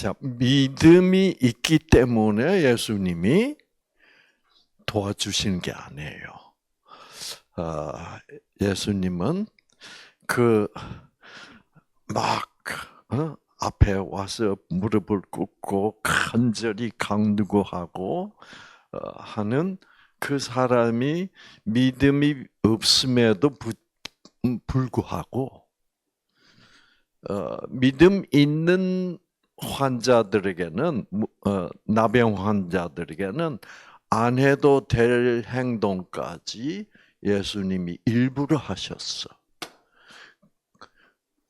자, 믿음이 있기 때문에 예수님이 도와주시는 게 아니에요. 예수님은 앞에 와서 무릎을 꿇고 간절히 강구하고 하는 그 사람이 믿음이 없음에도 불구하고 믿음 있는 환자들에게는 나병 환자들에게는 안 해도 될 행동까지 예수님이 일부러 하셨어.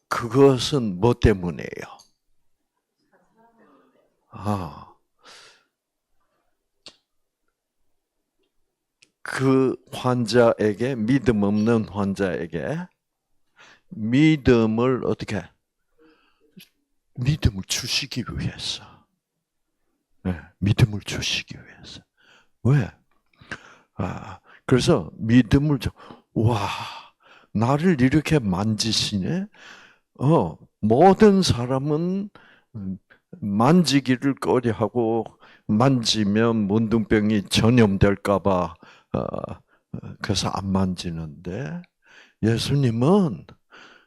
그것은 뭐 때문이에요? 그 환자에게, 믿음 없는 환자에게 믿음을 어떻게? 믿음을 주시기 위해서. 네, 믿음을 주시기 위해서. 왜? 그래서 믿음을 나를 이렇게 만지시네? 모든 사람은 만지기를 꺼려하고 만지면 문둥병이 전염될까봐 그래서 안 만지는데 예수님은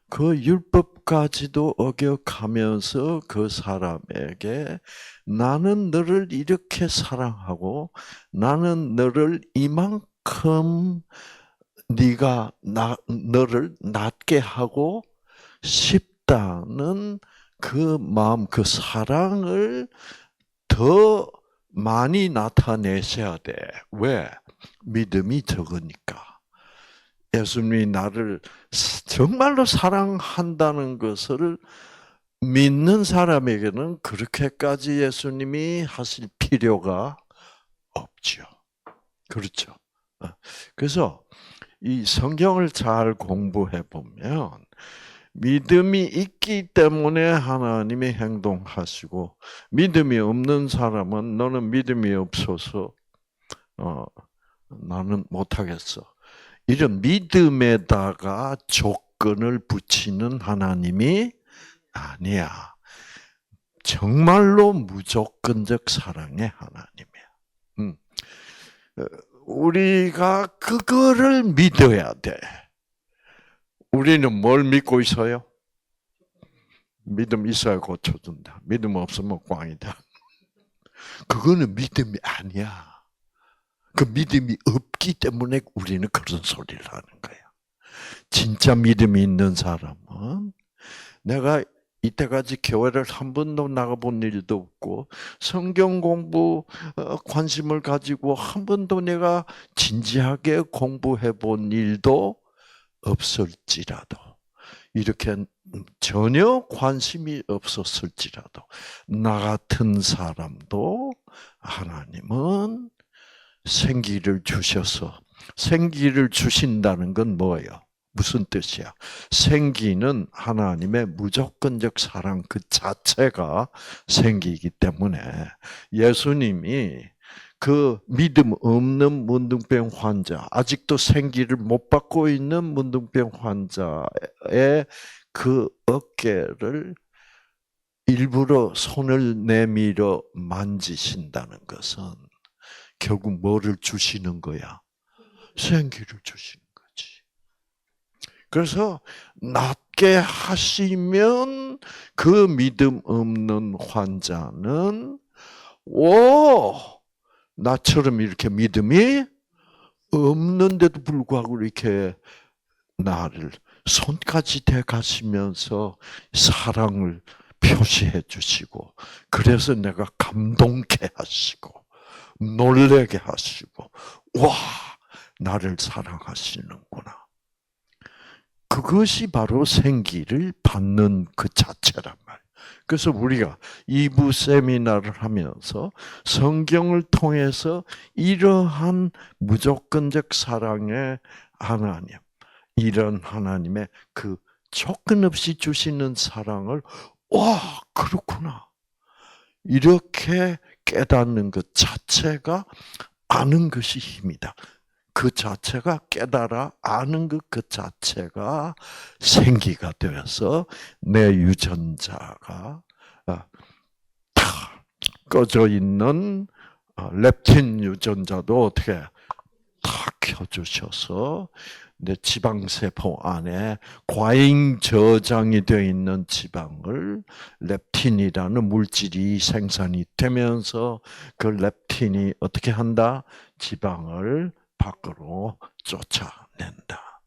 그 율법까지도 어겨가면서 그 사람에게 나는 너를 이렇게 사랑하고 나는 너를 이만큼 네가 너를 낫게 하고 싶다는 그 마음, 그 사랑을 더 많이 나타내셔야 돼. 왜? 믿음이 적으니까. 예수님이 나를 정말로 사랑한다는 것을 믿는 사람에게는 그렇게까지 예수님이 하실 필요가 없죠. 그렇죠. 그래서 이 성경을 잘 공부해 보면 믿음이 있기 때문에 하나님이 행동하시고 믿음이 없는 사람은 너는 믿음이 없어서 나는 못하겠어. 이런 믿음에다가 조건을 붙이는 하나님이 아니야. 정말로 무조건적 사랑의 하나님이야. 우리가 그거를 믿어야 돼. 우리는 뭘 믿고 있어요? 믿음 있어야 고쳐준다. 믿음 없으면 꽝이다. 그거는 믿음이 아니야. 그 믿음이 없기 때문에 우리는 그런 소리를 하는 거야. 진짜 믿음이 있는 사람은 내가 이때까지 교회를 한 번도 나가본 일도 없고 성경 공부 관심을 가지고 한 번도 내가 진지하게 공부해 본 일도 없을지라도 이렇게 전혀 관심이 없었을지라도 나 같은 사람도 하나님은 생기를 주셔서 생기를 주신다는 건 뭐예요? 무슨 뜻이야? 생기는 하나님의 무조건적 사랑 그 자체가 생기이기 때문에 예수님이 그 믿음 없는 문둥병 환자, 아직도 생기를 못 받고 있는 문둥병 환자의 그 어깨를 일부러 손을 내밀어 만지신다는 것은 결국 뭐를 주시는 거야? 생기를 주시는 거지. 그래서 낫게 하시면 그 믿음 없는 환자는 나처럼 이렇게 믿음이 없는데도 불구하고 이렇게 나를 손까지 대가시면서 사랑을 표시해 주시고 그래서 내가 감동케 하시고 놀래게 하시고 나를 사랑하시는구나. 그것이 바로 생기를 받는 그 자체란 말이에요. 그래서 우리가 2부 세미나를 하면서 성경을 통해서 이러한 무조건적 사랑의 하나님, 이런 하나님의 그 조건 없이 주시는 사랑을 그렇구나. 이렇게 깨닫는 것 자체가 아는 것이 힘이다. 그 자체가 깨달아 아는 것 그 자체가 생기가 되어서 내 유전자가 다 꺼져 있는 렙틴 유전자도 어떻게 탁 켜주셔서 내 지방세포 안에 과잉 저장이 되어 있는 지방을 렙틴이라는 물질이 생산이 되면서 그 렙틴이 어떻게 한다? 지방을 밖으로 쫓아낸다.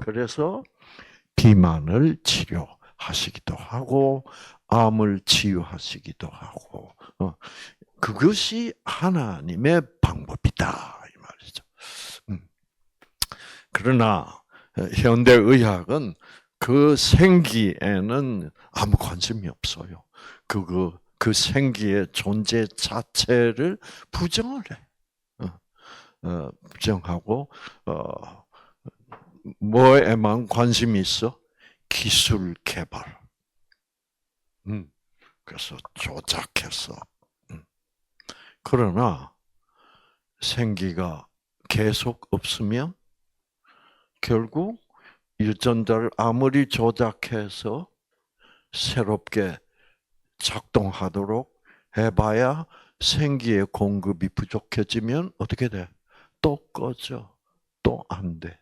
그래서 비만을 치료하시기도 하고 암을 치유하시기도 하고 그것이 하나님의 방법이다 이 말이죠. 그러나 현대 의학은 그 생기에는 아무 관심이 없어요. 그 생기의 존재 자체를 부정을 해. 부정하고 뭐에만 관심이 있어? 기술 개발. 그래서 조작해서. 그러나 생기가 계속 없으면 결국 유전자를 아무리 조작해서 새롭게 작동하도록 해봐야 생기의 공급이 부족해지면 어떻게 돼? 또 꺼져. 또 안 돼.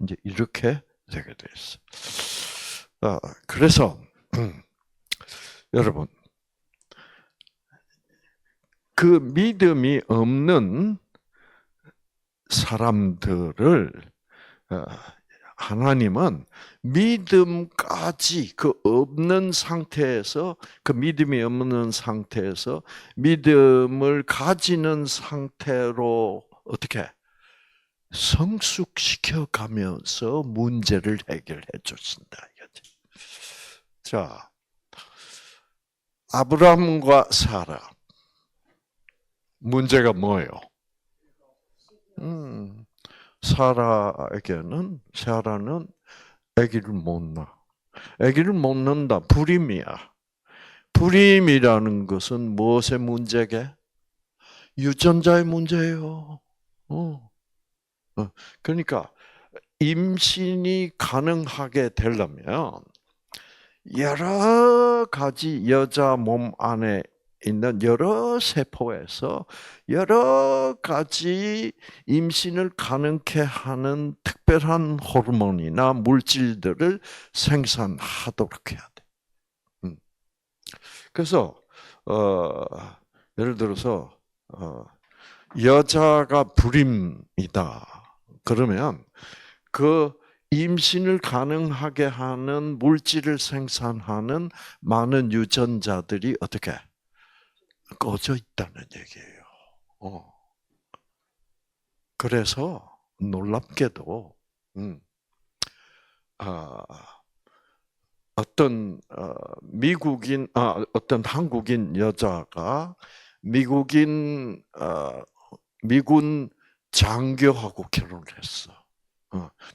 이제 이렇게 되게 돼 있어. 그래서 여러분 그 믿음이 없는 사람들을 하나님은 믿음까지 그 없는 상태에서 그 믿음이 없는 상태에서 믿음을 가지는 상태로 어떻게 성숙시켜 가면서 문제를 해결해 주신다 이거지. 자, 아브라함과 사라 문제가 뭐예요? 사라는 아기를 못 낳아. 아기를 못 낳는다. 불임이야. 불임이라는 것은 무엇의 문제게? 유전자의 문제예요. 그러니까 임신이 가능하게 되려면 여러 가지 여자 몸 안에 있는 여러 세포에서 여러 가지 임신을 가능케 하는 특별한 호르몬이나 물질들을 생산하도록 해야 돼. 그래서 예를 들어서 여자가 불임이다. 그러면 그 임신을 가능하게 하는 물질을 생산하는 많은 유전자들이 어떻게 꺼져 있다는 얘기예요. 그래서 놀랍게도 어떤 어떤 한국인 여자가 미군 장교하고 결혼을 했어.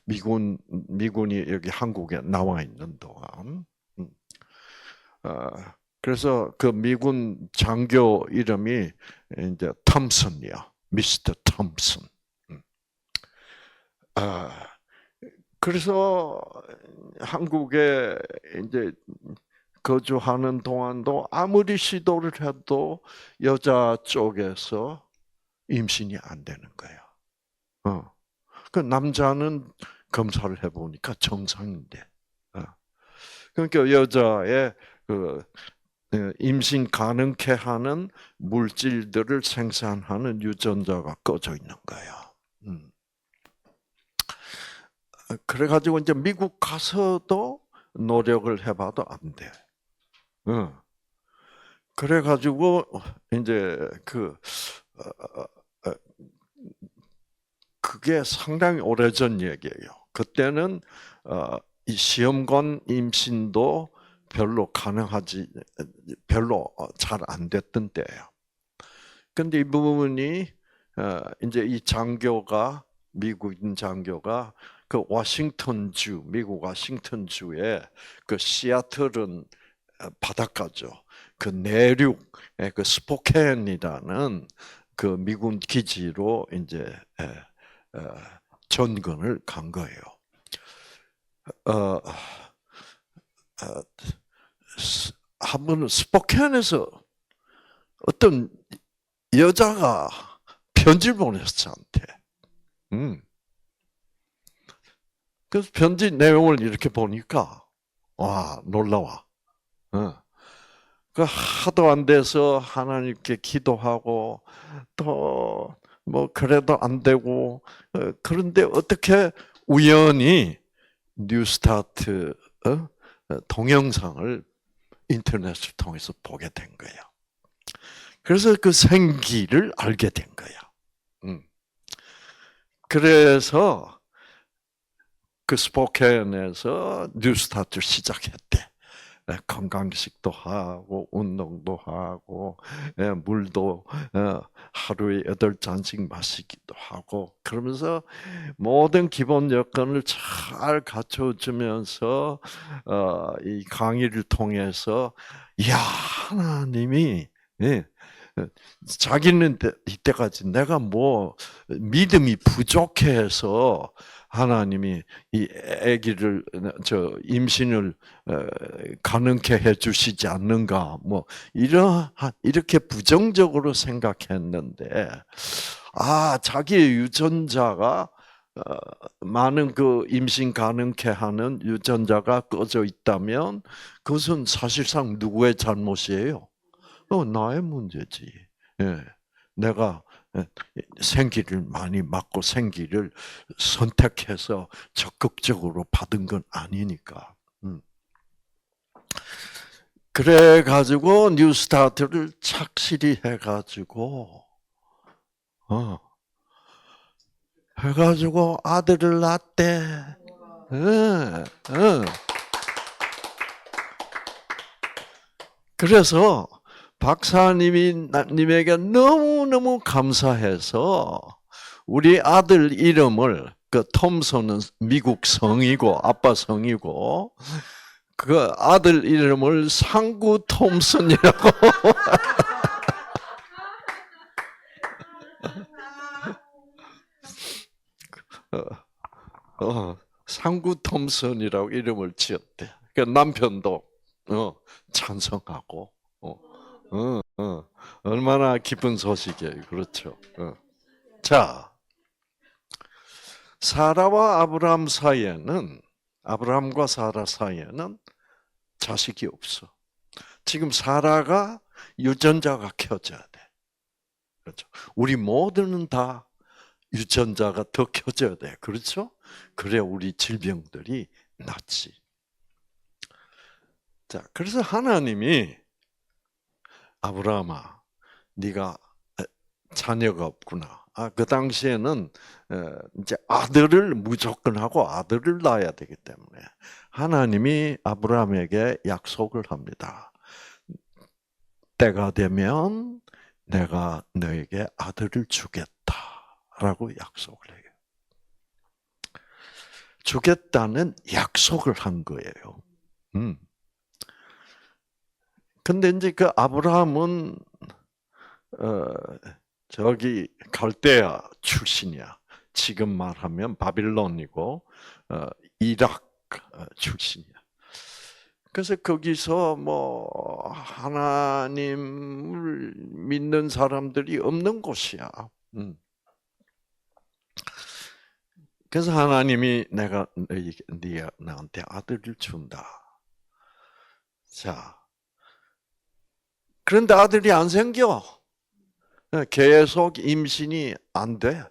미군이 여기 한국에 나와 있는 동안. 그래서 그 미군 장교 이름이 이제 톰슨이야. 미스터 톰슨. 그래서 한국에 이제 거주하는 동안도 아무리 시도를 해도 여자 쪽에서 임신이 안 되는 거야. 그 남자는 검사를 해보니까 정상인데. 그러니까 여자의 그 임신 가능케 하는 물질들을 생산하는 유전자가 꺼져 있는 거야. 그래가지고 이제 미국 가서도 노력을 해봐도 안 돼. 그래가지고 이제 그게 상당히 오래전 얘기예요. 그때는 이 시험관 임신도 별로 잘 안 됐던 때예요. 근데 이 부분이 이제 이 장교가 미국인 장교가 그 미국 워싱턴주의 그 시애틀은 바닷가죠. 그 내륙의 그 스포켄이라는 그 미군 기지로 이제 전근을 간 거예요. 한 번은 스포켄에서 어떤 여자가 편지를 보냈어, 저한테. 그래서 편지 내용을 이렇게 보니까, 와, 놀라워. 그 하도 안 돼서 하나님께 기도하고, 또, 뭐, 그래도 안 되고, 그런데 어떻게 우연히 뉴스타트, 동영상을 인터넷을 통해서 보게 된 거야. 그래서 그 생기를 알게 된 거야. 그래서 그 스포켄에서 뉴스타트를 시작했대. 건강식도 하고 운동도 하고 물도 하루에 8잔씩 마시기도 하고 그러면서 모든 기본 여건을 잘 갖춰주면서 이 강의를 통해서 하나님이 자기는 이때까지 내가 뭐 믿음이 부족해서 하나님이 이 아기를 임신을 가능케 해주시지 않는가 뭐 이렇게 부정적으로 생각했는데 자기의 유전자가 많은 그 임신 가능케 하는 유전자가 꺼져 있다면 그것은 사실상 누구의 잘못이에요? 나의 문제지. 예. 내가 생기를 많이 맞고 생기를 선택해서 적극적으로 받은 건 아니니까. 그래가지고 뉴스타트를 착실히 해가지고 해가지고 아들을 낳대. 그래서 박사님에게 너무너무 감사해서 우리 아들 이름을 그 톰슨은 미국 성이고 아빠 성이고 그 아들 이름을 상구 톰슨이라고 상구 톰슨이라고 이름을 지었대. 그 남편도 찬성하고. 얼마나 기쁜 소식이에요. 그렇죠. 자, 사라와 아브라함과 사라 사이에는 자식이 없어. 지금 사라가 유전자가 켜져야 돼. 그렇죠. 우리 모두는 다 유전자가 더 켜져야 돼. 그렇죠? 그래야 우리 질병들이 낫지. 자, 그래서 하나님이 아브라함아, 네가 자녀가 없구나. 그 당시에는 이제 아들을 무조건 하고 아들을 낳아야 되기 때문에 하나님이 아브라함에게 약속을 합니다. 때가 되면 내가 너에게 아들을 주겠다라고 약속을 해요. 주겠다는 약속을 한 거예요. 근데 이제 그 아브라함은 저기 갈대아 출신이야. 지금 말하면 바빌론이고 이락 출신이야. 그래서 거기서 뭐 하나님을 믿는 사람들이 없는 곳이야. 그래서 하나님이 네가 나한테 아들을 준다. 자, 그런데 아들이 안 생겨. 계속 임신이 안 돼.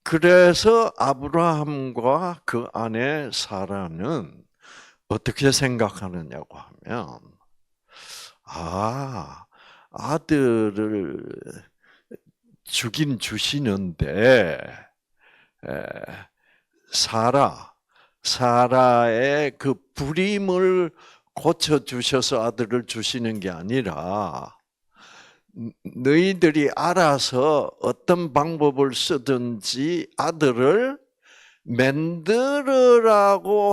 그래서 아브라함과 그 아내 사라는 어떻게 생각하느냐고 하면, 아들을 주긴 주시는데, 사라의 그 불임을 고쳐주셔서 아들을 주시는 게 아니라, 너희들이 알아서 어떤 방법을 쓰든지 아들을 만들으라고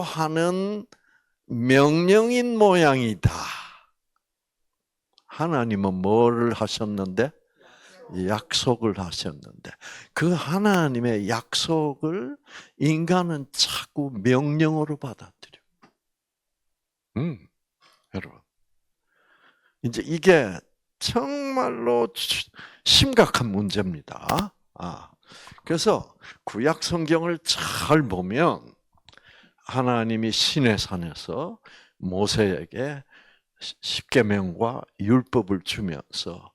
하는 명령인 모양이다. 하나님은 뭐를 하셨는데? 약속을 하셨는데 그 하나님의 약속을 인간은 자꾸 명령으로 받아들여. 여러분. 이제 이게 정말로 심각한 문제입니다. 그래서 구약 성경을 잘 보면 하나님이 시내 산에서 모세에게 십계명과 율법을 주면서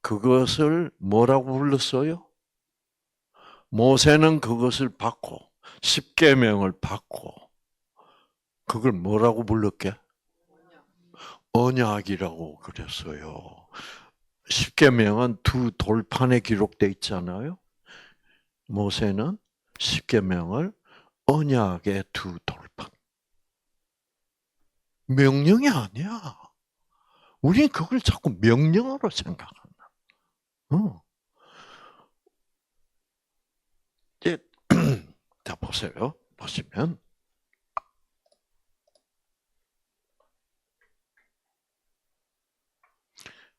그것을 뭐라고 불렀어요? 모세는 그것을 받고 십계명을 받고 그걸 뭐라고 불렀게? 언약이라고 그랬어요. 십계명은 두 돌판에 기록돼 있잖아요. 모세는 십계명을 언약의 두 돌판. 명령이 아니야. 우리는 그걸 자꾸 명령으로 생각한다. 이제 자 보세요. 보시면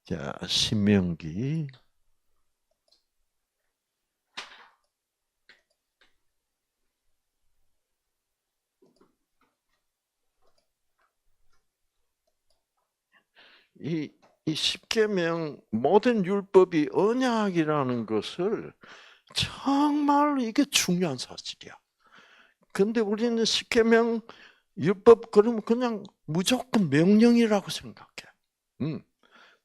자 신명기 이 십계명 모든 율법이 언약이라는 것을 정말 이게 중요한 사실이야. 근데 우리는 십계명 율법 그러면 그냥 무조건 명령이라고 생각해.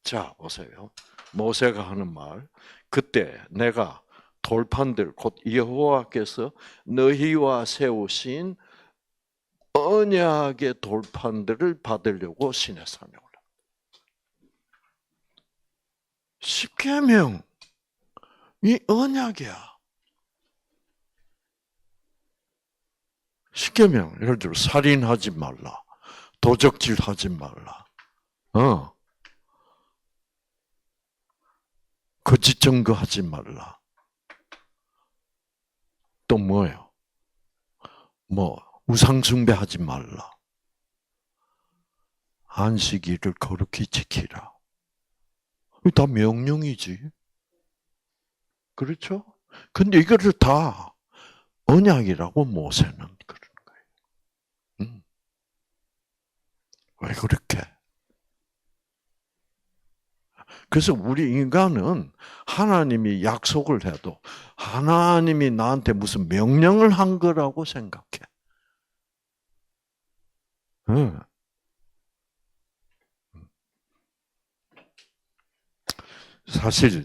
자 보세요. 모세가 하는 말. 그때 내가 돌판들 곧 여호와께서 너희와 세우신 언약의 돌판들을 받으려고 시내산에 올라. 십계명 이 언약이야. 십계명 예를 들어 살인하지 말라, 도적질하지 말라, 거짓 증거하지 말라. 또 뭐예요? 뭐 우상 숭배하지 말라. 안식일을 거룩히 지키라. 다 명령이지. 그렇죠? 근데 이거를 다 언약이라고 모세는 그러는 거예요. 왜 그렇게? 그래서 우리 인간은 하나님이 약속을 해도 하나님이 나한테 무슨 명령을 한 거라고 생각해. 사실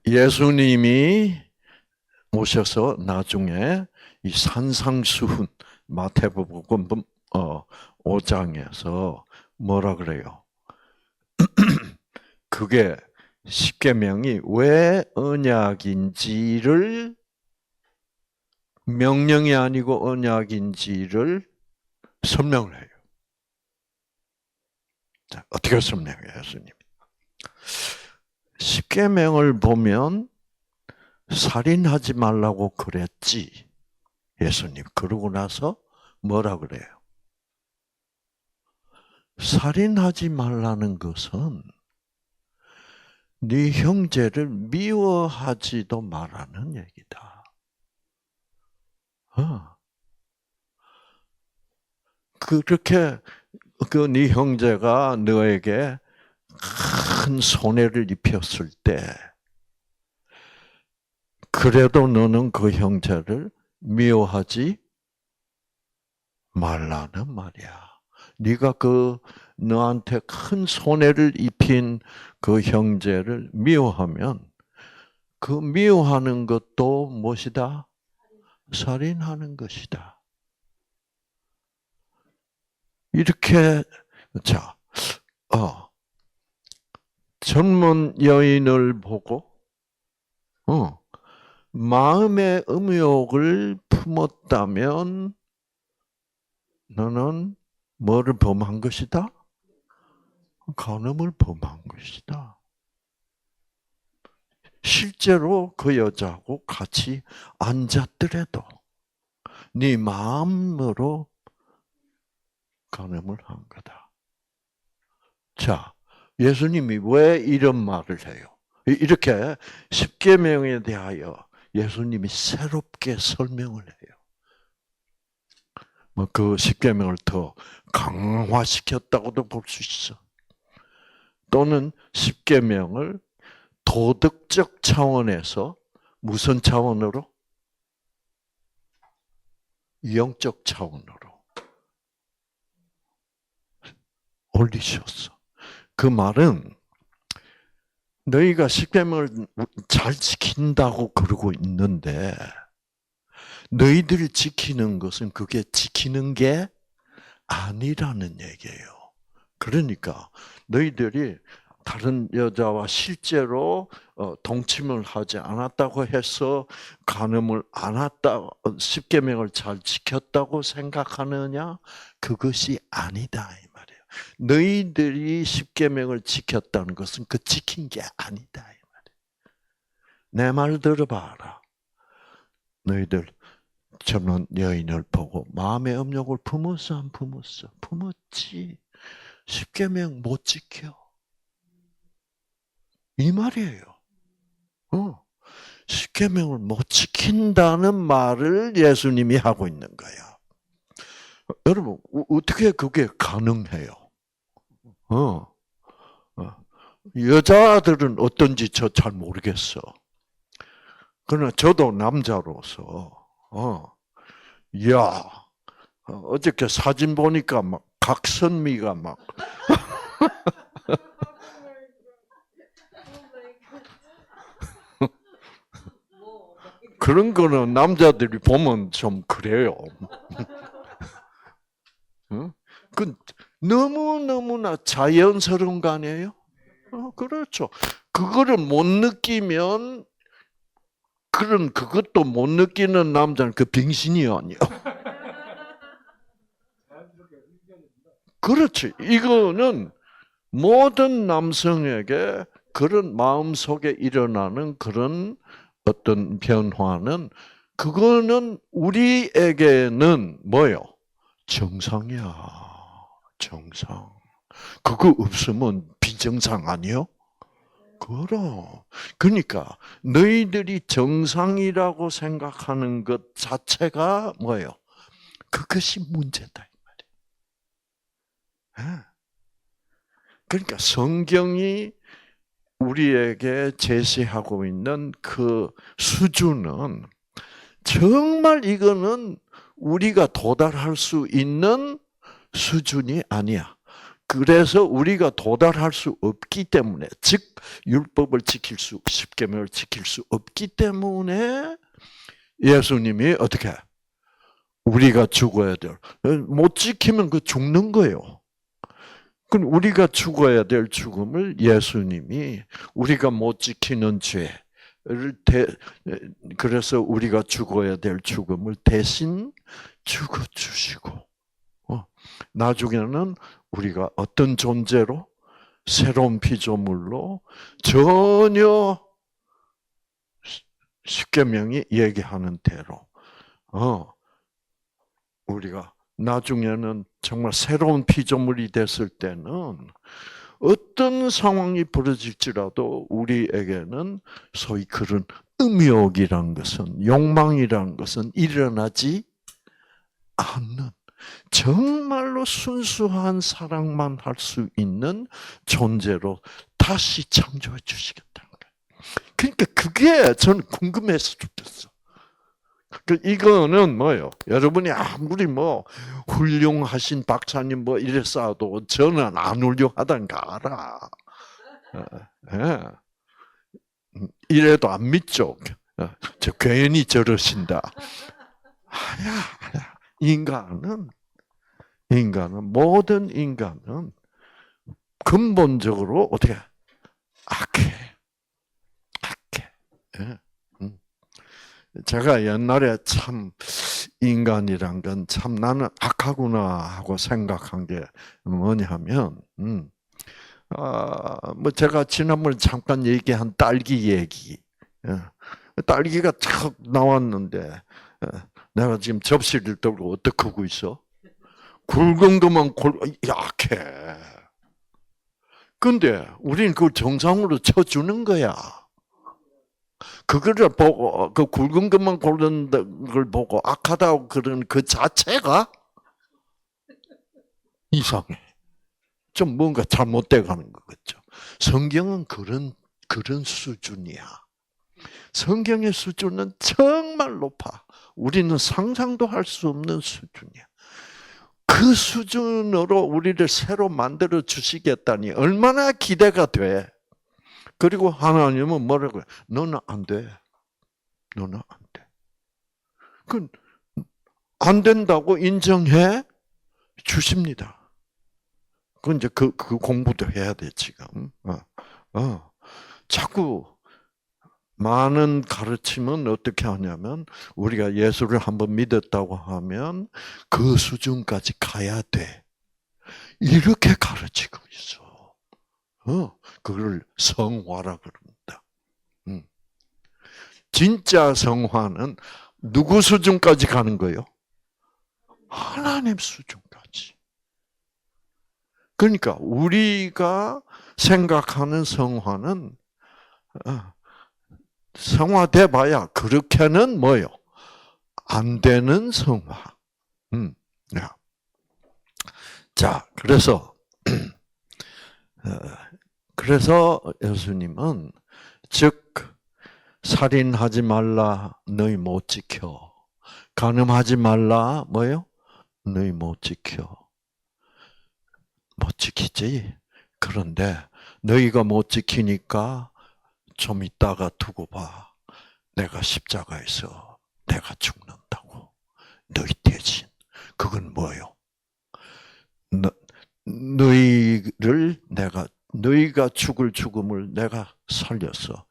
예수님이 오셔서 나중에 이 산상수훈 마태복음 5장에서 뭐라 그래요? 그게 십계명이 왜 언약인지를 명령이 아니고 언약인지를 설명을 해요. 자, 어떻게 설명해요, 예수님? 십계명을 보면 살인하지 말라고 그랬지. 예수님. 그러고 나서 뭐라 그래요? 살인하지 말라는 것은 네 형제를 미워하지도 말라는 얘기다. 그렇게 네 형제가 너에게 큰 손해를 입혔을 때 그래도 너는 그 형제를 미워하지 말라는 말이야. 네가 너한테 큰 손해를 입힌 그 형제를 미워하면 그 미워하는 것도 무엇이다? 살인하는 것이다. 이렇게 자, 젊은 여인을 보고 마음의 음욕을 품었다면 너는 뭐를 범한 것이다? 간음을 범한 것이다. 실제로 그 여자하고 같이 앉았더라도 네 마음으로 간음을 한 거다. 자, 예수님이 왜 이런 말을 해요? 이렇게 십계명에 대하여 예수님이 새롭게 설명을 해요. 그 십계명을 더 강화시켰다고도 볼 수 있어. 또는 십계명을 도덕적 차원에서 무슨 차원으로? 영적 차원으로 올리셨어. 그 말은 너희가 십계명을 잘 지킨다고 그러고 있는데 너희들이 지키는 것은 그게 지키는 게 아니라는 얘기예요. 그러니까 너희들이 다른 여자와 실제로 동침을 하지 않았다고 해서 간음을 안 했다, 십계명을 잘 지켰다고 생각하느냐? 그것이 아니다 이 말이에요. 너희들이 십계명을 지켰다는 것은 그 지킨 게 아니다 이 말이에요. 내 말 들어봐라. 너희들 저는 여인을 보고 마음의 음욕을 품었어 안 품었어? 품었지. 십계명 못 지켜. 이 말이에요. 십계명을 못 지킨다는 말을 예수님이 하고 있는 거야. 여러분 어떻게 그게 가능해요? 여자들은 어떤지 저 잘 모르겠어. 그러나 저도 남자로서 야 어저께 사진 보니까 막 각선미가 막 그런 거는 남자들이 보면 좀 그래요. 그 너무너무나 자연스러운 거 아니에요? 그렇죠. 그거를 못 느끼면 그것도 못 느끼는 남자는 그 빙신이 아니야. 그렇지. 이거는 모든 남성에게 그런 마음속에 일어나는 그런 어떤 변화는 그거는 우리에게는 뭐요? 정상이야. 정상. 그거 없으면 비정상 아니요? 그럼. 그러니까 너희들이 정상이라고 생각하는 것 자체가 뭐예요? 그것이 문제다 이 말이에요. 그러니까 성경이 우리에게 제시하고 있는 그 수준은 정말 이거는 우리가 도달할 수 있는 수준이 아니야. 그래서 우리가 도달할 수 없기 때문에, 즉 율법을 지킬 수, 십계명을 지킬 수 없기 때문에 예수님이 어떻게 우리가 죽어야 될, 못 지키면 그 죽는 거예요. 그럼 우리가 죽어야 될 죽음을 예수님이 우리가 못 지키는 죄를 그래서 우리가 죽어야 될 죽음을 대신 죽어 주시고 나중에는 우리가 어떤 존재로 새로운 피조물로 전혀 십계명이 얘기하는 대로 우리가 나중에는 정말 새로운 피조물이 됐을 때는 어떤 상황이 벌어질지라도 우리에게는 소위 그런 음욕이라는 것은, 욕망이라는 것은 일어나지 않는 정말로 순수한 사랑만 할 수 있는 존재로 다시 창조해 주시겠다는 거예요. 그러니까 그게 저는 궁금해서 죽겠어. 이거는 뭐예요? 여러분이 아무리 뭐 훌륭하신 박사님 뭐 이랬어도 저는 안 훌륭하다는 거 알아. 이래도 안 믿죠. 저 괜히 저러신다. 모든 인간은 근본적으로 어떻게 악해. 제가 옛날에 참 인간이란 건 참 나는 악하구나 하고 생각한 게 뭐냐면, 뭐 제가 지난번에 잠깐 얘기한 딸기 얘기, 딸기가 탁 나왔는데 내가 지금 접시를 들고 어떻게 하고 있어? 굵은 것만 약해. 근데 우리는 그걸 정상으로 쳐주는 거야. 그거를 보고 그 굵은 것만 고르는 걸 보고 악하다고 그러는 그 자체가 이상해. 좀 뭔가 잘못돼 가는 거겠죠. 성경은 그런 수준이야. 성경의 수준은 정말 높아. 우리는 상상도 할 수 없는 수준이야. 그 수준으로 우리를 새로 만들어 주시겠다니 얼마나 기대가 돼. 그리고 하나님은 뭐라고 해? 너는 안 돼. 너는 안 돼. 안 된다고 인정해 주십니다. 그 이제 그 공부도 해야 돼, 지금. 자꾸 많은 가르침은 어떻게 하냐면, 우리가 예수를 한번 믿었다고 하면 그 수준까지 가야 돼. 이렇게 가르치고 있어. 그걸 성화라 그럽니다. 진짜 성화는 누구 수준까지 가는 거예요? 하나님 수준까지. 그러니까 우리가 생각하는 성화는 성화돼 봐야 그렇게는 뭐요? 안 되는 성화. 자, 그래서 예수님은 즉 살인하지 말라 너희 못 지켜. 간음하지 말라 뭐요? 너희 못 지켜. 못 지키지. 그런데 너희가 못 지키니까 좀 이따가 두고 봐. 내가 십자가에서 내가 죽는다고. 너희 대신. 그건 뭐요? 너희가 죽을 죽음을 내가 살렸어.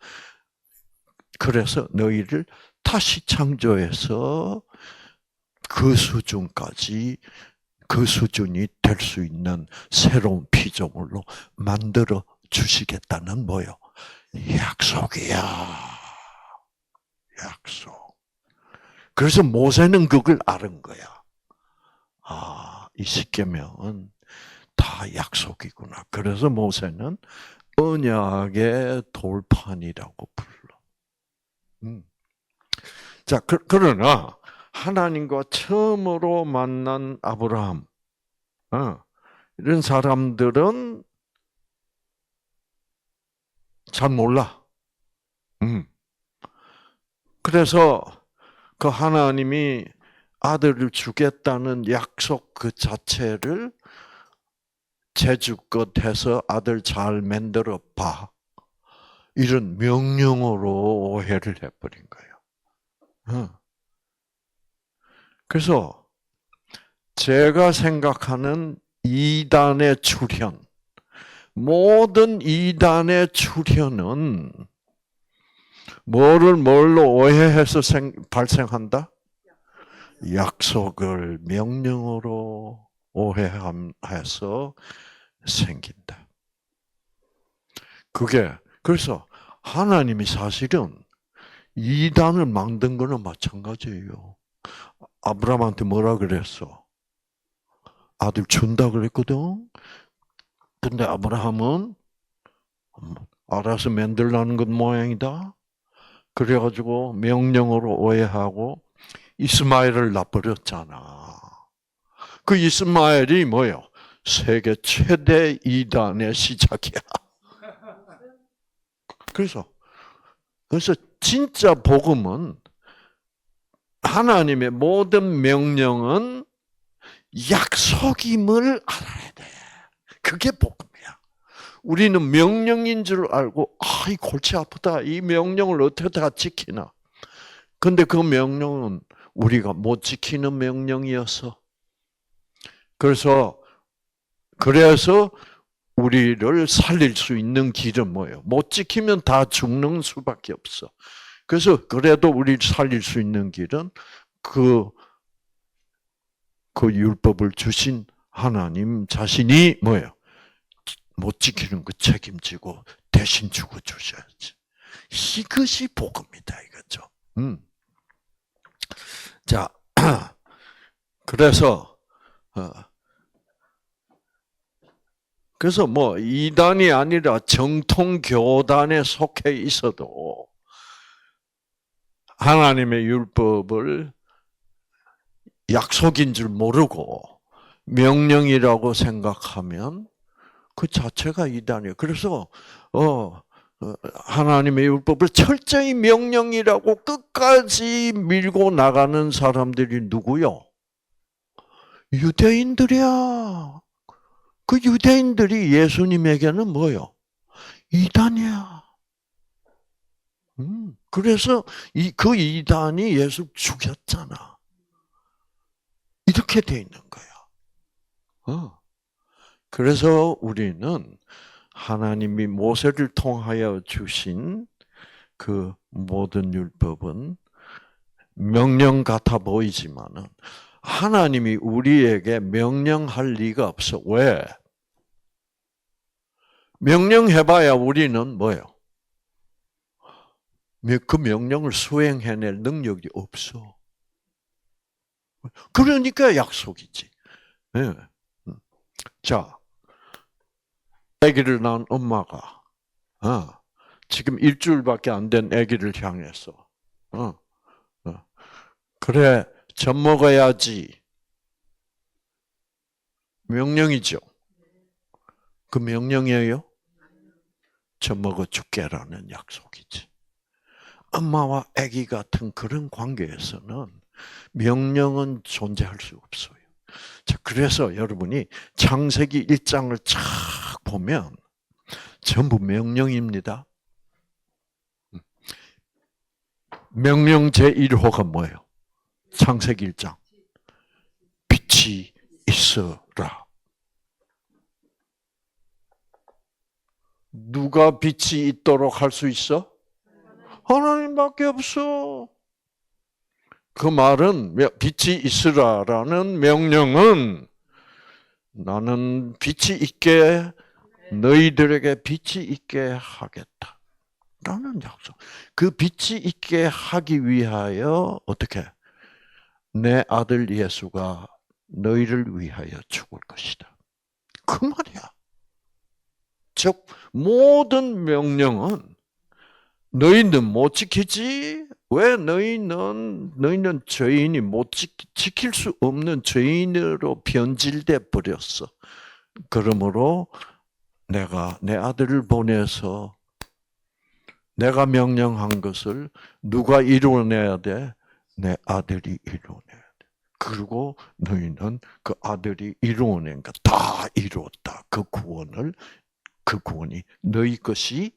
그래서 너희를 다시 창조해서 그 수준까지, 그 수준이 될 수 있는 새로운 피조물로 만들어 주시겠다는 뭐요? 약속이야. 약속. 그래서 모세는 그걸 알은 거야. 이 십계명은 다 약속이구나. 그래서 모세는 언약의 돌판이라고 불러. 자, 그러나 하나님과 처음으로 만난 아브라함, 이런 사람들은 잘 몰라. 그래서 그 하나님이 아들을 주겠다는 약속 그 자체를 제주껏 해서 아들 잘 만들어 봐. 이런 명령으로 오해를 해버린 거예요. 그래서 제가 생각하는 이단의 출현, 모든 이단의 출현은 뭘로 오해해서 발생한다? 약속을 명령으로 오해해서 생긴다. 그래서 하나님이 사실은 이단을 만든 거는 마찬가지예요. 아브라함한테 뭐라 그랬어? 아들 준다 그랬거든. 근데 아브라함은 알아서 만들라는 것 모양이다. 그래가지고 명령으로 오해하고 이스마엘을 놔버렸잖아. 그 이스마엘이 뭐예요? 세계 최대 이단의 시작이야. 그래서 진짜 복음은 하나님의 모든 명령은 약속임을 알아야 돼. 그게 복음이야. 우리는 명령인 줄 알고 이 골치 아프다. 이 명령을 어떻게 다 지키나. 근데 그 명령은 우리가 못 지키는 명령이어서. 그래서 우리를 살릴 수 있는 길은 뭐예요? 못 지키면 다 죽는 수밖에 없어. 그래서 그래도 우리를 살릴 수 있는 길은 그 율법을 주신 하나님 자신이 뭐예요? 못 지키는 거 책임지고 대신 죽어주셔야지. 이것이 복음이다 이거죠. 자, 그래서 뭐 이단이 아니라 정통 교단에 속해 있어도 하나님의 율법을 약속인 줄 모르고 명령이라고 생각하면 그 자체가 이단이에요. 그래서 하나님의 율법을 철저히 명령이라고 끝까지 밀고 나가는 사람들이 누구요? 유대인들이야. 그 유대인들이 예수님에게는 뭐요? 이단이야. 그래서 그 이단이 예수 죽였잖아. 이렇게 돼 있는 거야. 그래서 우리는 하나님이 모세를 통하여 주신 그 모든 율법은 명령 같아 보이지만은 하나님이 우리에게 명령할 리가 없어. 왜? 명령해봐야 우리는 뭐예요? 그 명령을 수행해낼 능력이 없어. 그러니까 약속이지. 네. 자, 아기를 낳은 엄마가 지금 일주일밖에 안 된 아기를 향해서 그래, 젖 먹어야지. 명령이죠. 그 명령이에요? 젖 먹어 줄게라는 약속이지. 엄마와 아기 같은 그런 관계에서는 명령은 존재할 수 없어요. 자, 그래서 여러분이 창세기 1장을 쫙 보면 전부 명령입니다. 명령 제1호가 뭐예요? 창세기 1장. 빛이 있어라. 누가 빛이 있도록 할 수 있어? 하나님밖에 없어. 그 말은 빛이 있으라라는 명령은 나는 빛이 있게 너희들에게 빛이 있게 하겠다. 라는 약속. 그 빛이 있게 하기 위하여 어떻게? 내 아들 예수가 너희를 위하여 죽을 것이다. 그 말이야. 즉 모든 명령은 너희는 못 지키지? 왜 너희는 죄인이 못 지킬 수 없는 죄인으로 변질돼 버렸어. 그러므로 내가 내 아들을 보내서 내가 명령한 것을 누가 이루어내야 돼? 내 아들이 이루어내야 돼. 그리고 너희는 그 아들이 이루어낸 것 다 이루었다. 그 구원이 너희 것이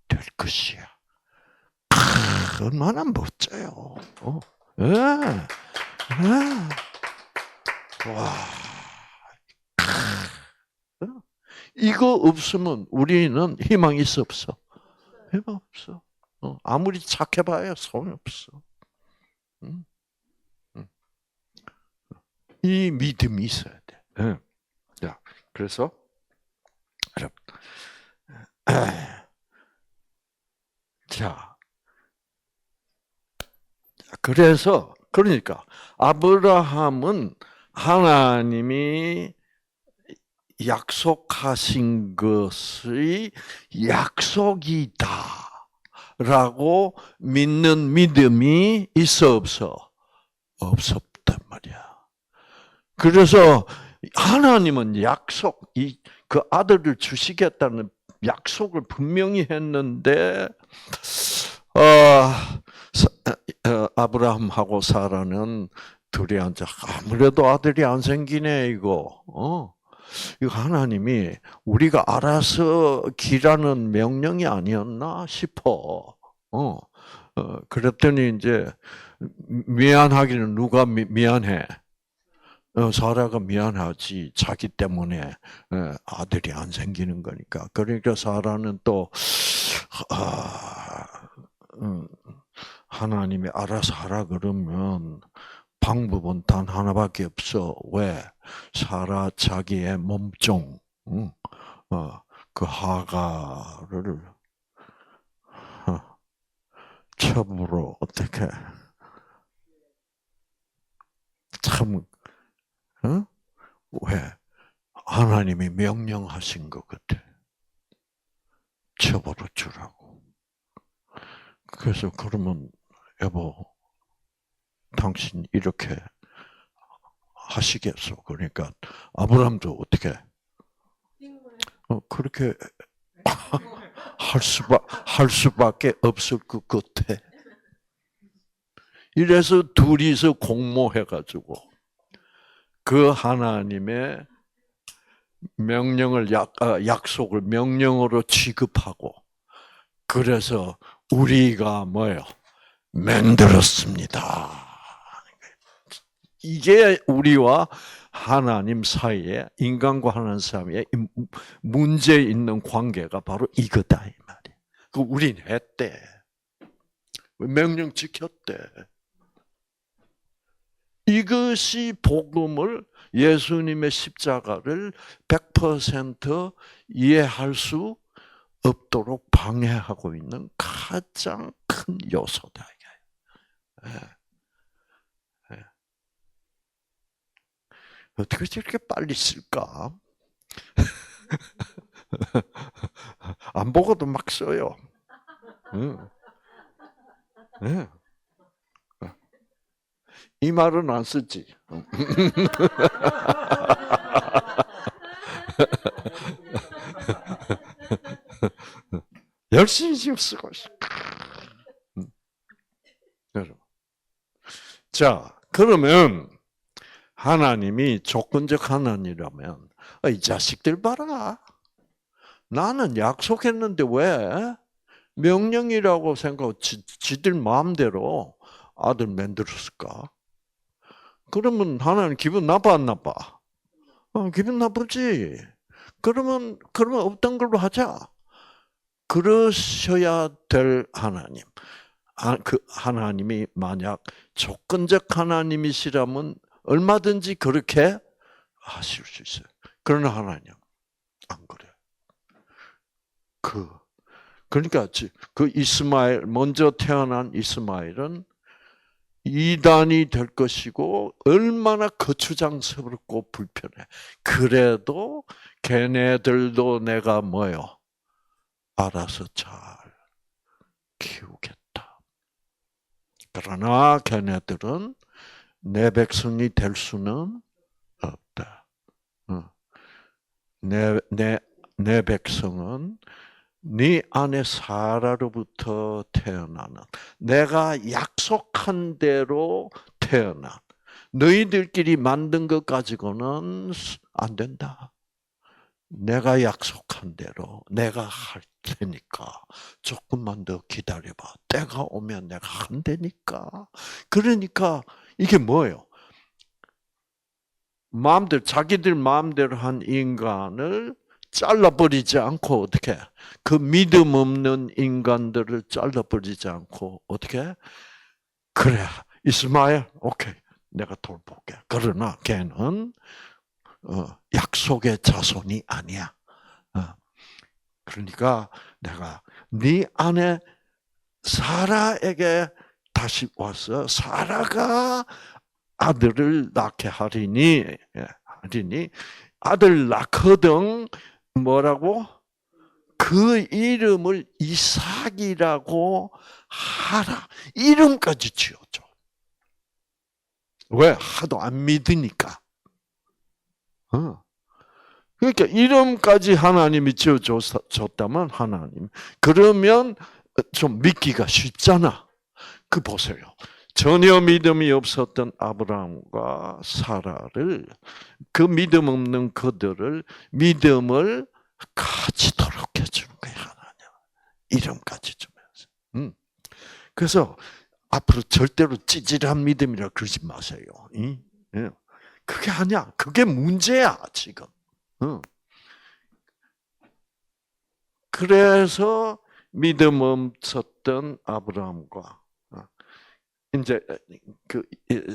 될 것이야. 얼마나 멋져요. 예. 와. 이거 없으면 우리는 희망이 있어 없어? 희망 없어. 아무리 착해봐야 소용이 없어. 이 믿음이 있어야 돼. 자, 그래서 자, 그러니까 아브라함은 하나님이 약속하신 것의 약속이다라고 믿는 믿음이 있어 없어? 없었단 말이야. 그래서 하나님은 그 아들을 주시겠다는 약속을 분명히 했는데 아브라함하고 사라는 둘이 앉아 아무래도 아들이 안 생기네 이거. 이거 하나님이 우리가 알아서 기라는 명령이 아니었나 싶어. 그랬더니 이제 미안하기는 누가 미안해? 사라가 미안하지. 자기 때문에 아들이 안 생기는 거니까. 그러니까 사라는 또 하나님이 알아서 하라 그러면 방법은 단 하나밖에 없어. 왜? 사라 자기의 몸종, 그 하가를 첩으로 어떻게 참, 왜? 하나님이 명령하신 것 같아. 첩으로 주라고. 그래서 그러면 여보, 당신 이렇게 하시겠어. 그러니까 아브라함도 어떻게 그렇게 할 수밖에 없을 것 같아. 이래서 둘이서 공모해가지고 그 하나님의 명령을 약속을 명령으로 취급하고 그래서 우리가 뭐예요? 만들었습니다. 이게 우리와 하나님 사이에 인간과 하나님 사이에 문제 있는 관계가 바로 이거다 이 말이야. 그 우린 했대. 명령 지켰대. 이것이 복음을 예수님의 십자가를 100% 이해할 수 없도록 방해하고 있는 가장 큰 요소다. 예. 예. 어떻게 저렇게 빨리 쓸까? 안 보고도 막 써요. 네. 이 말은 안 쓰지. 열심히 지금 쓰고 있어. 자, 그러면 하나님이 조건적 하나님이라면 이 자식들 봐라. 나는 약속했는데 왜 명령이라고 생각하고 지들 마음대로 아들 만들었을까? 그러면 하나님 기분 나빠 안 나빠? 기분 나쁘지. 그러면 없던 걸로 하자. 그러셔야 될 하나님. 그 하나님이 만약 조건적 하나님이시라면 얼마든지 그렇게 하실 수 있어요. 그러나 하나님 안 그래. 그러니까 그 이스마엘 먼저 태어난 이스마엘은 이단이 될 것이고 얼마나 거추장스럽고 불편해. 그래도 걔네들도 내가 뭐요? 알아서 잘 키우겠다. 그러나 걔네들은 내 백성이 될 수는 없다. 내 백성은 네 안에 사라로부터 태어나는 내가 약속한 대로 태어난 너희들끼리 만든 것 가지고는 안 된다. 내가 약속한 대로 내가 할 테니까 조금만 더 기다려봐. 때가 오면 내가 한다니까. 그러니까 이게 뭐예요? 자기들 마음대로 한 인간을 잘라버리지 않고 어떻게 그 믿음 없는 인간들을 잘라버리지 않고 어떻게 그래 이스마엘 오케이 내가 돌볼게. 그러나 걔는 약속의 자손이 아니야. 그러니까 내가 네 아내 사라에게 다시 와서 사라가 아들을 낳게 하리니 아들 낳거든 뭐라고? 그 이름을 이삭이라고 하라. 이름까지 지어줘. 왜? 하도 안 믿으니까. 그러니까 이름까지 하나님이 지어줬다면 하나님. 그러면 좀 믿기가 쉽잖아. 그 보세요. 전혀 믿음이 없었던 아브라함과 사라를 그 믿음 없는 그들을 믿음을 가지도록 해주는 거예요. 하나님. 이름까지 주면서. 그래서 앞으로 절대로 찌질한 믿음이라 그러지 마세요. 그게 아니야. 그게 문제야 지금. 그래서 믿음 없었던 아브라함과 이제 그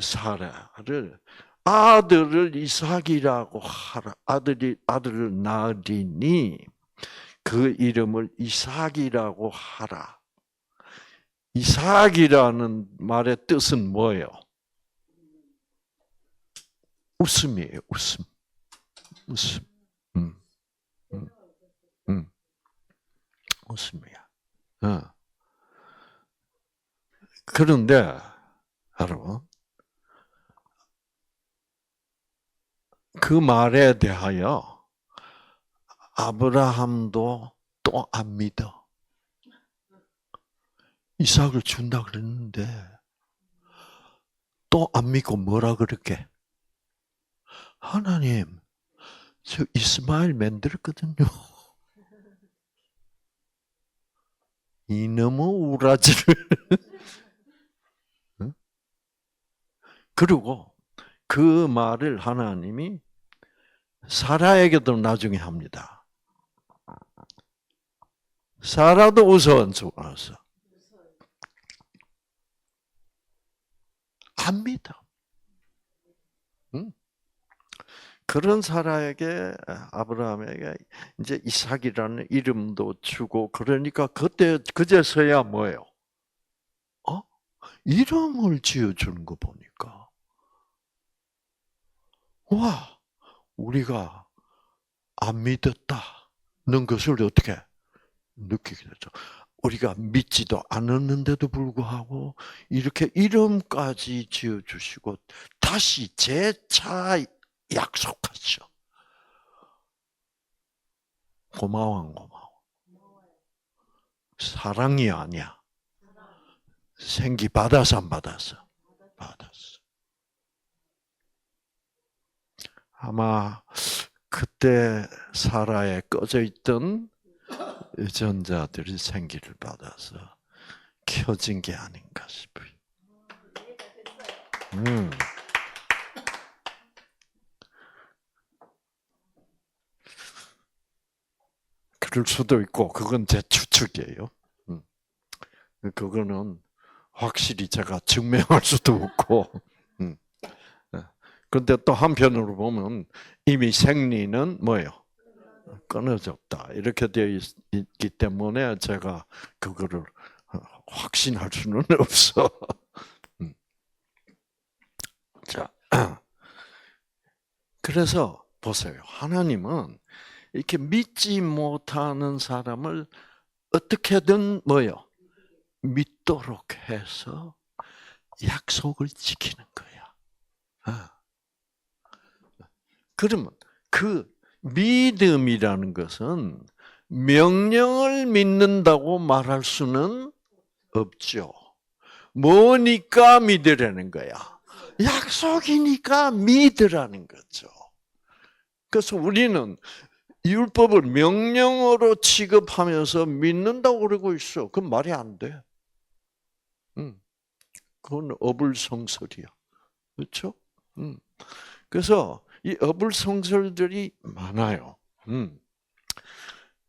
사라를 아들을 이삭이라고 하라. 아들을 낳으리니 그 이름을 이삭이라고 하라. 이삭이라는 말의 뜻은 뭐예요? 웃음이에요. 웃음. 웃음이야. 그런데 여러분 그 말에 대하여 아브라함도 또 안 믿어. 이삭을 준다 그랬는데 또 안 믿고 뭐라 그럴게? 하나님, 저 이스마엘 만들었거든요. 이놈의 우라지를. 그리고 그 말을 하나님이 사라에게도 나중에 합니다. 사라도 웃어. 안 믿어. 응? 그런 사라에게, 아브라함에게 이제 이삭이라는 이름도 주고, 그러니까 그제서야 뭐예요? 이름을 지어주는 거 보니까, 와, 우리가 안 믿었다는 것을 어떻게 느끼게 되죠. 우리가 믿지도 않았는데도 불구하고 이렇게 이름까지 지어주시고 다시 재차 약속하죠. 고마워. 사랑이 아니야. 생기 받아서 안 받았어? 받았어. 아마 그때 사라에 꺼져 있던 유전자들이 생기를 받아서 켜진 게 아닌가 싶어요. 그럴 수도 있고, 그건 제 추측이에요. 그거는 확실히 제가 증명할 수도 없고. 그런데 또 한편으로 보면 이미 생리는 뭐예요? 끊어졌다. 이렇게 되어 있기 때문에 제가 그거를 확신할 수는 없어. 자, 그래서 보세요. 하나님은 이렇게 믿지 못하는 사람을 어떻게든 뭐요? 믿도록 해서 약속을 지키는 거야. 그러면 그 믿음이라는 것은 명령을 믿는다고 말할 수는 없죠. 뭐니까 믿으라는 거야? 약속이니까 믿으라는 거죠. 그래서 우리는 율법을 명령으로 취급하면서 믿는다고 그러고 있어. 그건 말이 안 돼. 그건 어불성설이야. 그렇죠? 그래서 이 어불성설들이 많아요.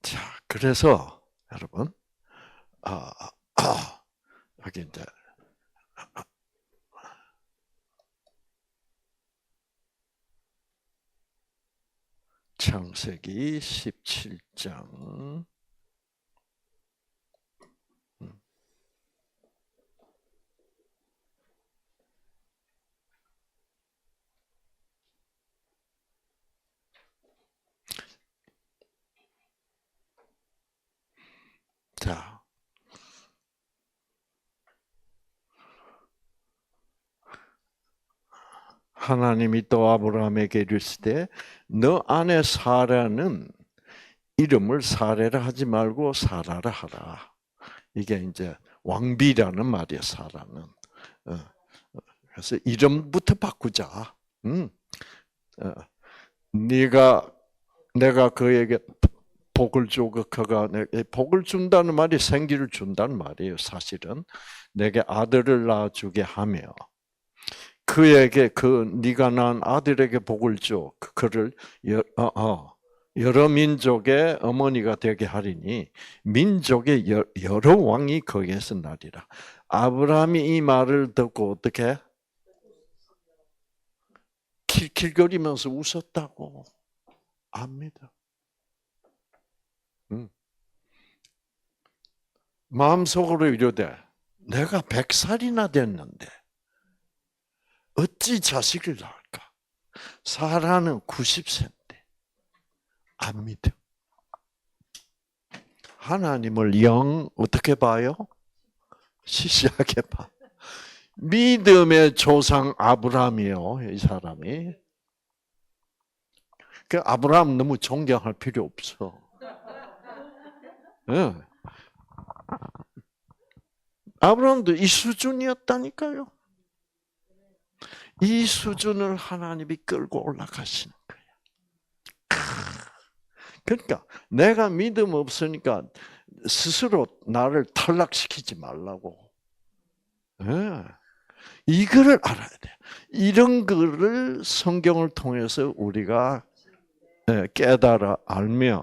자, 그래서 여러분, 여기 이제 창세기 17장. 자, 하나님이 또 아브라함에게 이르시되 너 아내 사라는 이름을 사레라 하지 말고 사라라 하라. 이게 이제 왕비라는 말이야, 사라는. 그래서 이름부터 바꾸자. 내가 그에게 복을 주고 그가 복을 준다는 말이 생기를 준다는 말이에요. 사실은 내게 아들을 낳아주게 하며 그에게 네가 낳은 아들에게 복을 줘. 그를 여러 민족의 어머니가 되게 하리니 민족의 여러 왕이 거기에서 나리라. 아브라함이 이 말을 듣고 어떻게 킬킬거리면서 웃었다고 압니다. 마음속으로 이르되 내가 100살이나 됐는데 어찌 자식을 낳을까? 사라는 90세인데 안 믿어. 하나님을 영 어떻게 봐요? 시시하게 봐. 믿음의 조상 아브라함이요, 이 사람이. 그 아브라함 너무 존경할 필요 없어. 네. 아브라함도 이 수준이었다니까요. 이 수준을 하나님이 끌고 올라가시는 거예요. 그러니까 내가 믿음 없으니까 스스로 나를 탈락시키지 말라고. 네. 이거를 알아야 돼. 이런 거를 성경을 통해서 우리가 깨달아 알면,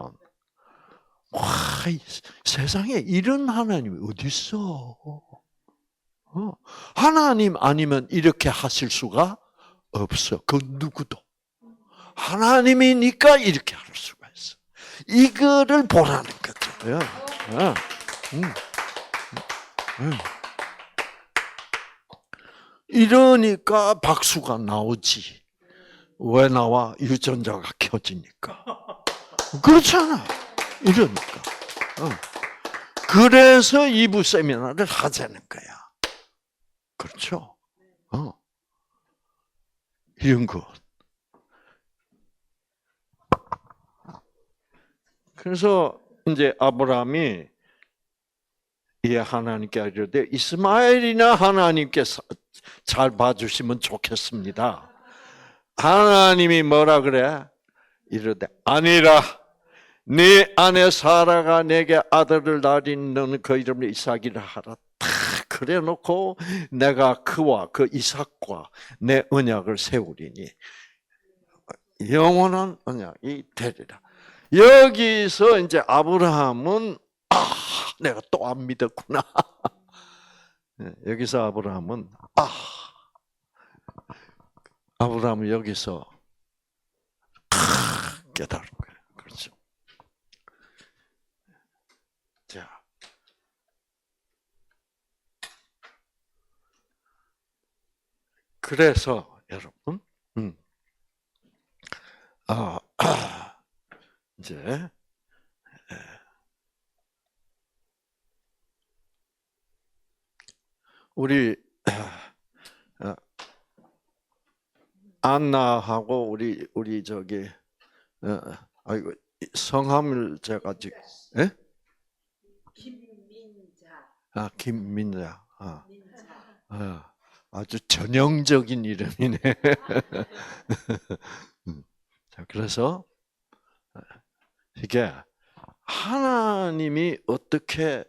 와, 세상에 이런 하나님이 어디 있어? 하나님 아니면 이렇게 하실 수가 없어. 그 누구도. 하나님이니까 이렇게 할 수가 있어. 이거를 보라는 거죠. 이러니까 박수가 나오지. 왜 나와? 유전자가 켜지니까. 그렇잖아. 이러니까. 그래서 2부 세미나를 하자는 거야. 그렇죠? 이런 거. 그래서 이제 아브라함이 하나님께 이르되 이스마엘이나 하나님께 잘 봐주시면 좋겠습니다. 하나님이 뭐라 그래? 이르되 아니라 네 아내 사라가 내게 아들을 낳으니 너는 그 이름을 이삭이라 하라. 다 그래놓고 내가 그와 그 이삭과 내 언약을 세우리니 영원한 언약이 되리라. 여기서 이제 아브라함은 내가 또 안 믿었구나. 여기서 아브라함은 여기서 깨달은 거예요. 그렇죠. 자, 그래서 여러분, 이제 우리 안나하고 우리 저기 아이고 성함을 제가 지금 김민자. 김민자. 아주 전형적인 이름이네. 자, 그래서 이게 하나님이 어떻게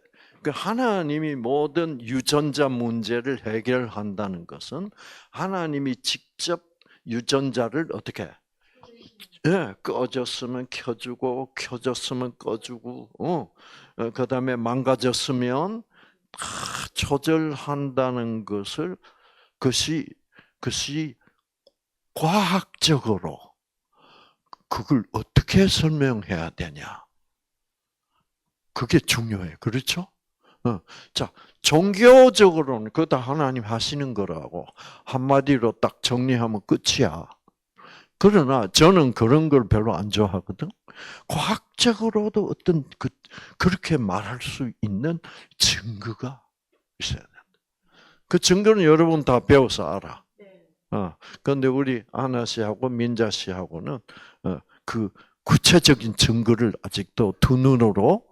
하나님이 모든 유전자 문제를 해결한다는 것은 하나님이 직접 유전자를 어떻게 꺼졌으면 켜주고 켜졌으면 꺼주고 그다음에 망가졌으면 다 조절한다는 그것이 과학적으로 그걸 어떻게 설명해야 되냐? 그게 중요해요. 그렇죠? 자, 종교적으로는 그거 다 하나님 하시는 거라고 한마디로 딱 정리하면 끝이야. 그러나 저는 그런 걸 별로 안 좋아하거든. 과학적으로도 어떤 그렇게 말할 수 있는 증거가 있어야 된다. 그 증거는 여러분 다 배워서 알아. 그런데 우리 아나 씨하고 민자 씨하고는 그 구체적인 증거를 아직도 두 눈으로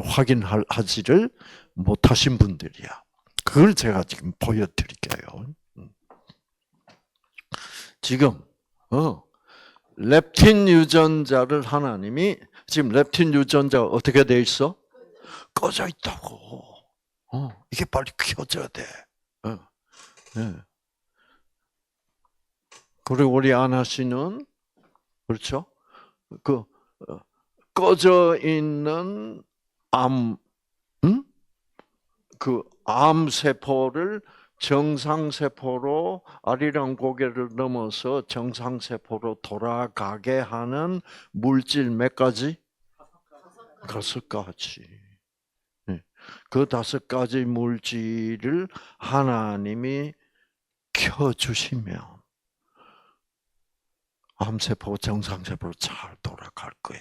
확인하지를 못하신 분들이야. 그걸 제가 지금 보여드릴게요. 지금 렙틴 유전자를 하나님이 지금 렙틴 유전자가 어떻게 돼 있어? 꺼져 있다고. 이게 빨리 켜져야 돼. 그리고 우리 아나 씨는 그렇죠? 꺼져 있는 암세포를 정상세포로 아리랑 고개를 넘어서 정상세포로 돌아가게 하는 물질 몇 가지? 5가지. 그 5가지 물질을 하나님이 켜주시면 암세포, 정상세포로 잘 돌아갈 거야.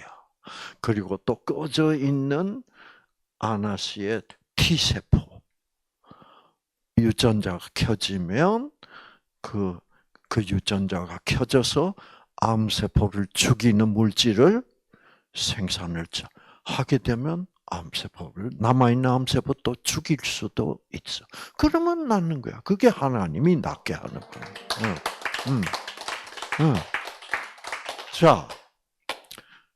그리고 또 꺼져 있는 아나 씨의 T세포 유전자가 켜지면 그 유전자가 켜져서 암세포를 죽이는 물질을 생산을 하게 되면 암세포를 남아있는 암세포도 죽일 수도 있어. 그러면 낫는 거야. 그게 하나님이 낫게 하는 거야. 응, 응, 응. 자,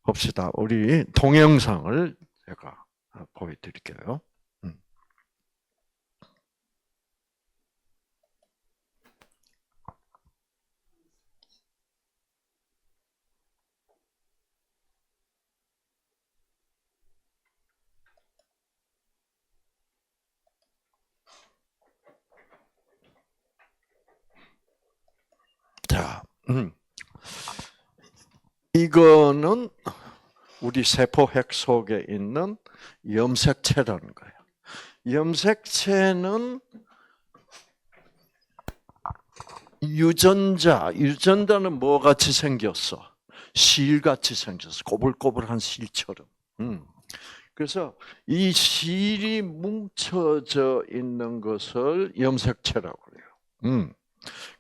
봅시다. 우리 동영상을 제가 보여드릴게요. 자, 이거는 우리 세포핵 속에 있는 염색체라는 거예요. 염색체는 유전자는 뭐 같이 생겼어? 실같이 생겼어. 꼬불꼬불한 실처럼. 그래서 이 실이 뭉쳐져 있는 것을 염색체라고 그래요.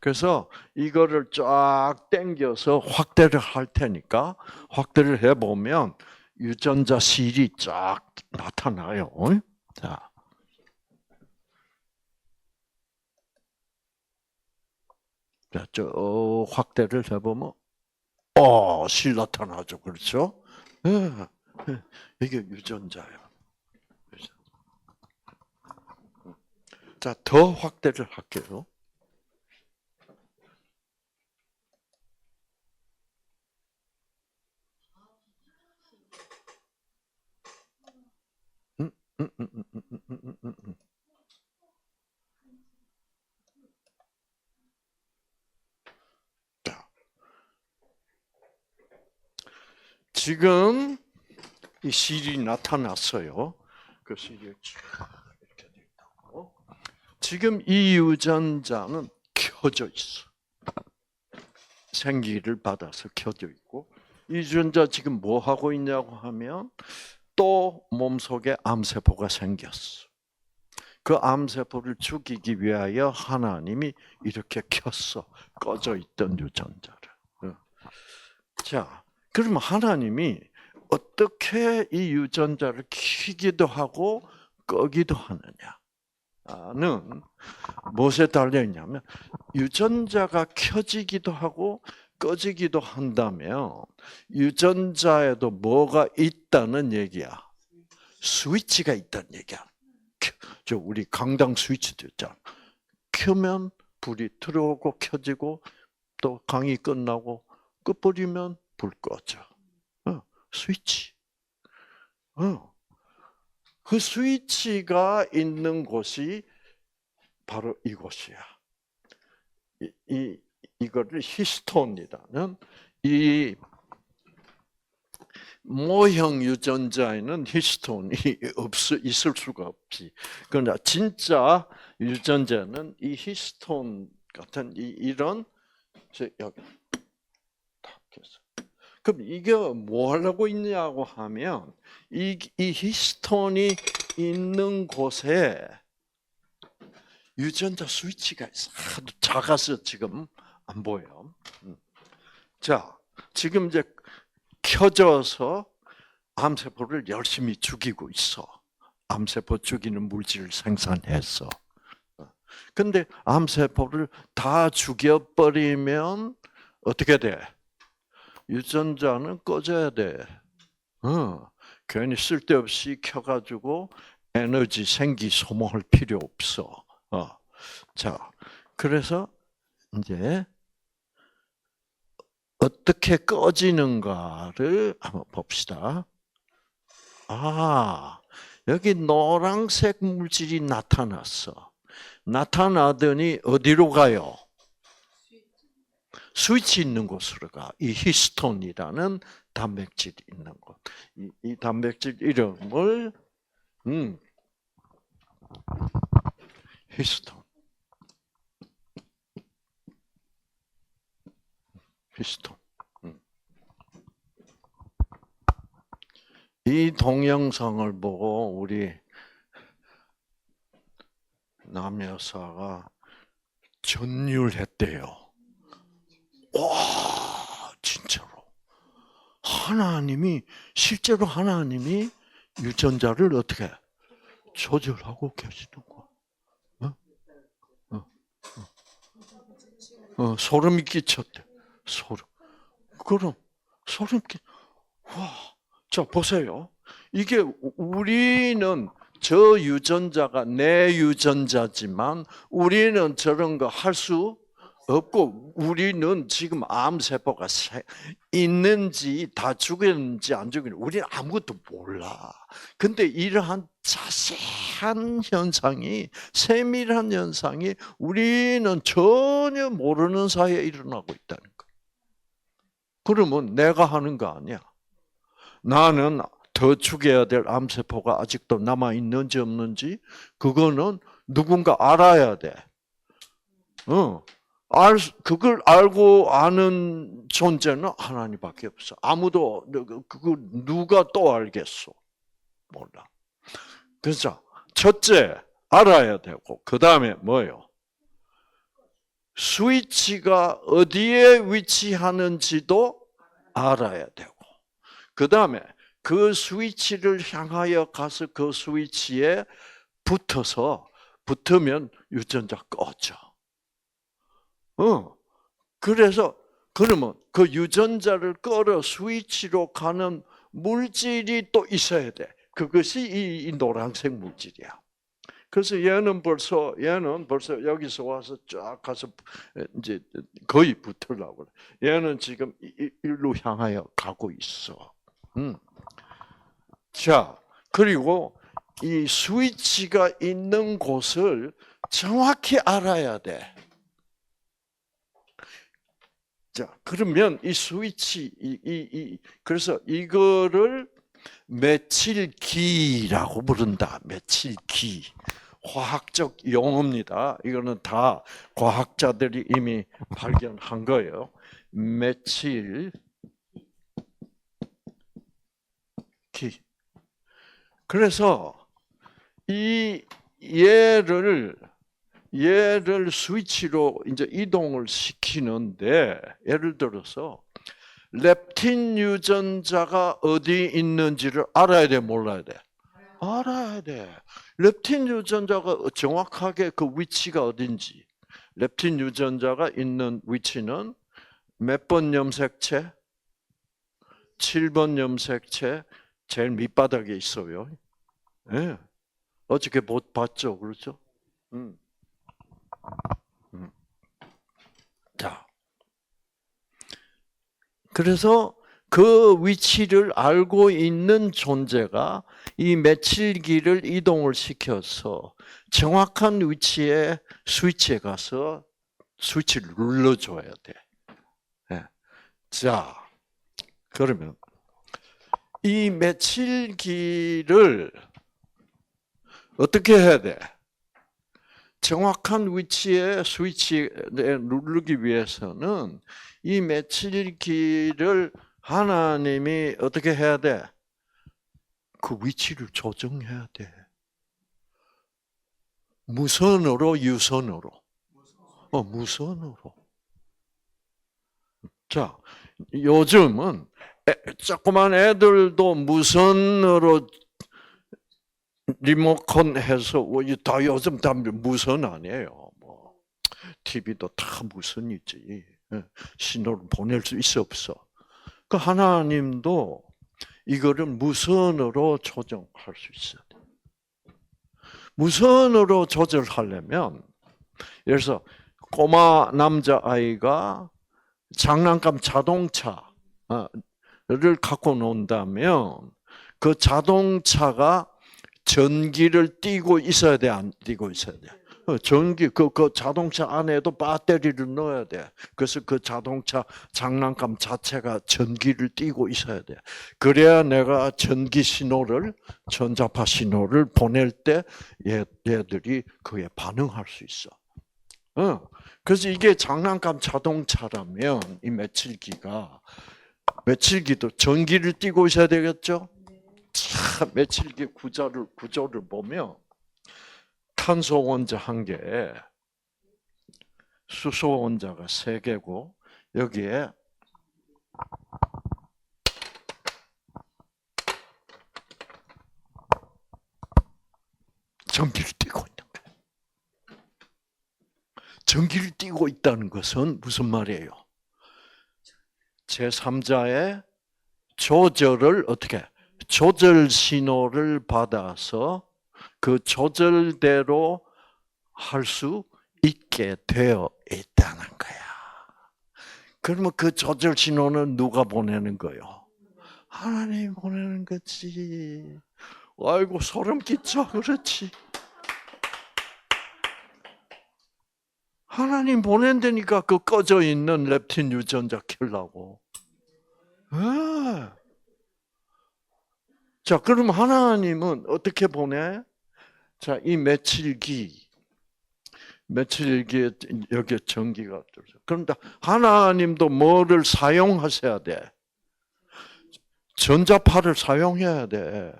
그래서 이거를 쫙 당겨서 확대를 할 테니까 확대를 해보면 유전자 실이 쫙 나타나요. 자, 쭉 확대를 해보면 실 나타나죠. 그렇죠? 예, 이게 유전자예요. 자, 더 확대를 할게요. 음, 음, 음, 음, 음, 음, 음, 음. 자, 지금 이 실이 나타났어요. 그 실이 이렇게 돼 있다고. 지금 이 유전자는 켜져 있어. 생기를 받아서 켜져 있고 이 유전자 지금 뭐 하고 있냐고 하면 또 몸속에 암세포가 생겼어. 그 암세포를 죽이기 위하여 하나님이 이렇게 켰어. 꺼져 있던 유전자를. 자, 그러면 하나님이 어떻게 이 유전자를 켜기도 하고 끄기도 하느냐는 무엇에 달려 있냐면 유전자가 켜지기도 하고 꺼지기도 한다면 유전자에도 뭐가 있다는 얘기야. 스위치가 있다는 얘기야. 저 우리 강당 스위치도 있잖아. 켜면 불이 들어오고 켜지고 또 강의 끝나고 꺼버리면 불 꺼져. 스위치. 그 스위치가 있는 곳이 바로 이곳이야. 이거를 히스톤이라는 이 모형 유전자에는 히스톤이 있을 수가 없지. 그러나 진짜 유전자는 이 히스톤 같은 이런 여기 탁 해서. 그럼 이게 뭐 하려고 있냐고 하면 이 히스톤이 있는 곳에 유전자 스위치가 있어. 아주 작아서 지금 안 보여. 자, 지금 이제 켜져서 암세포를 열심히 죽이고 있어. 암세포 죽이는 물질을 생산해서. 근데 암세포를 다 죽여버리면 어떻게 돼? 유전자는 꺼져야 돼. 괜히 쓸데없이 켜가지고 에너지 생기 소모할 필요 없어. 자, 그래서 이제 어떻게 꺼지는가를 한번 봅시다. 여기 노란색 물질이 나타났어. 나타나더니 어디로 가요? 스위치 있는 곳으로 가. 이 히스톤이라는 단백질이 있는 곳. 이 단백질 이름을 히스톤. 히스톤. 이 동영상을 보고 우리 남 여사가 전율했대요. 와, 실제로 하나님이 유전자를 어떻게 조절하고 계시는 거야. 소름이 끼쳤대. 그럼 소름 와, 자 보세요. 이게 우리는 저 유전자가 내 유전자지만 우리는 저런 거 할 수 없고 우리는 지금 암세포가 있는지 다 죽였는지 안 죽였는지 우리는 아무것도 몰라. 근데 이러한 자세한 현상이 세밀한 현상이 우리는 전혀 모르는 사이에 일어나고 있다는 거예요. 그러면 내가 하는 거 아니야. 나는 더 죽여야 될 암세포가 아직도 남아있는지 없는지 그거는 누군가 알아야 돼. 그걸 알고 아는 존재는 하나님밖에 없어. 아무도 그걸 누가 또 알겠어? 몰라. 그래서 첫째 알아야 되고 그 다음에 뭐예요? 스위치가 어디에 위치하는지도 알아야 되고 그 다음에 그 스위치를 향하여 가서 그 스위치에 붙으면 유전자 꺼져. 그래서 그러면 그 유전자를 끌어 스위치로 가는 물질이 또 있어야 돼. 그것이 이 노란색 물질이야. 그래서 얘는 벌써 여기서 와서 쫙 가서 이제 거의 붙으려고 그래. 얘는 지금 일로 향하여 가고 있어. 자, 그리고 이 스위치가 있는 곳을 정확히 알아야 돼. 자, 그러면 이 스위치, 그래서 이거를 메칠기라고 부른다. 메칠기. 화학적 용어입니다. 이거는 다 과학자들이 이미 발견한 거예요. 메칠기. 그래서 얘를 스위치로 이제 이동을 시키는데 예를 들어서 렙틴 유전자가 어디 있는지를 알아야 돼, 몰라야 돼? 알아야 돼. 렙틴 유전자가 정확하게 그 위치가 어딘지. 렙틴 유전자가 있는 위치는 몇 번 염색체? 7번 염색체 제일 밑바닥에 있어요. 네. 어저께 못 봤죠, 그렇죠? 자, 그래서 그 위치를 알고 있는 존재가 이 메칠기를 이동을 시켜서 정확한 위치에 스위치에 가서 스위치를 눌러줘야 돼. 네. 자, 그러면 이 메칠기를 어떻게 해야 돼? 정확한 위치에 스위치에 누르기 위해서는 이 메칠기를 하나님이 어떻게 해야 돼? 그 위치를 조정해야 돼. 무선으로, 유선으로? 무선으로. 자, 요즘은 조그만 애들도 무선으로 리모컨 해서 다 요즘 다 무선 아니에요. 뭐 TV도 다 무선이지. 신호를 보낼 수 있어 없어. 그 하나님도 이거를 무선으로 조정할 수 있어야 돼. 무선으로 조절하려면 예를 들어서 꼬마 남자 아이가 장난감 자동차를 갖고 논다면 그 자동차가 전기를 띠고 있어야 돼, 안 띠고 있어야 돼? 전기, 그 자동차 안에도 배터리를 넣어야 돼. 그래서 그 자동차 장난감 자체가 전기를 띠고 있어야 돼. 그래야 내가 전기 신호를, 전자파 신호를 보낼 때 얘들이 그에 반응할 수 있어. 그래서 이게 장난감 자동차라면 이 메칠기도 전기를 띠고 있어야 되겠죠? 메칠기 구조를 보면 탄소 원자 1개, 수소 원자가 3개고 여기에 전기를 띠고 있는 거예요. 전기를 띠고 있다는 것은 무슨 말이에요? 제3자의 조절을 어떻게? 조절 신호를 받아서 그 조절대로 할 수 있게 되어 있다는 거야. 그러면 그 조절 신호는 누가 보내는 거예요? 하나님이 보내는 거지. 아이고 소름 끼쳐. 그렇지. 하나님 보낸다니까 그 꺼져 있는 렙틴 유전자 켜려고. 자, 그럼 하나님은 어떻게 보내? 자, 이 며칠기에 여기에 전기가 들어져. 그런데 하나님도 뭐를 사용하셔야 돼? 전자파를 사용해야 돼.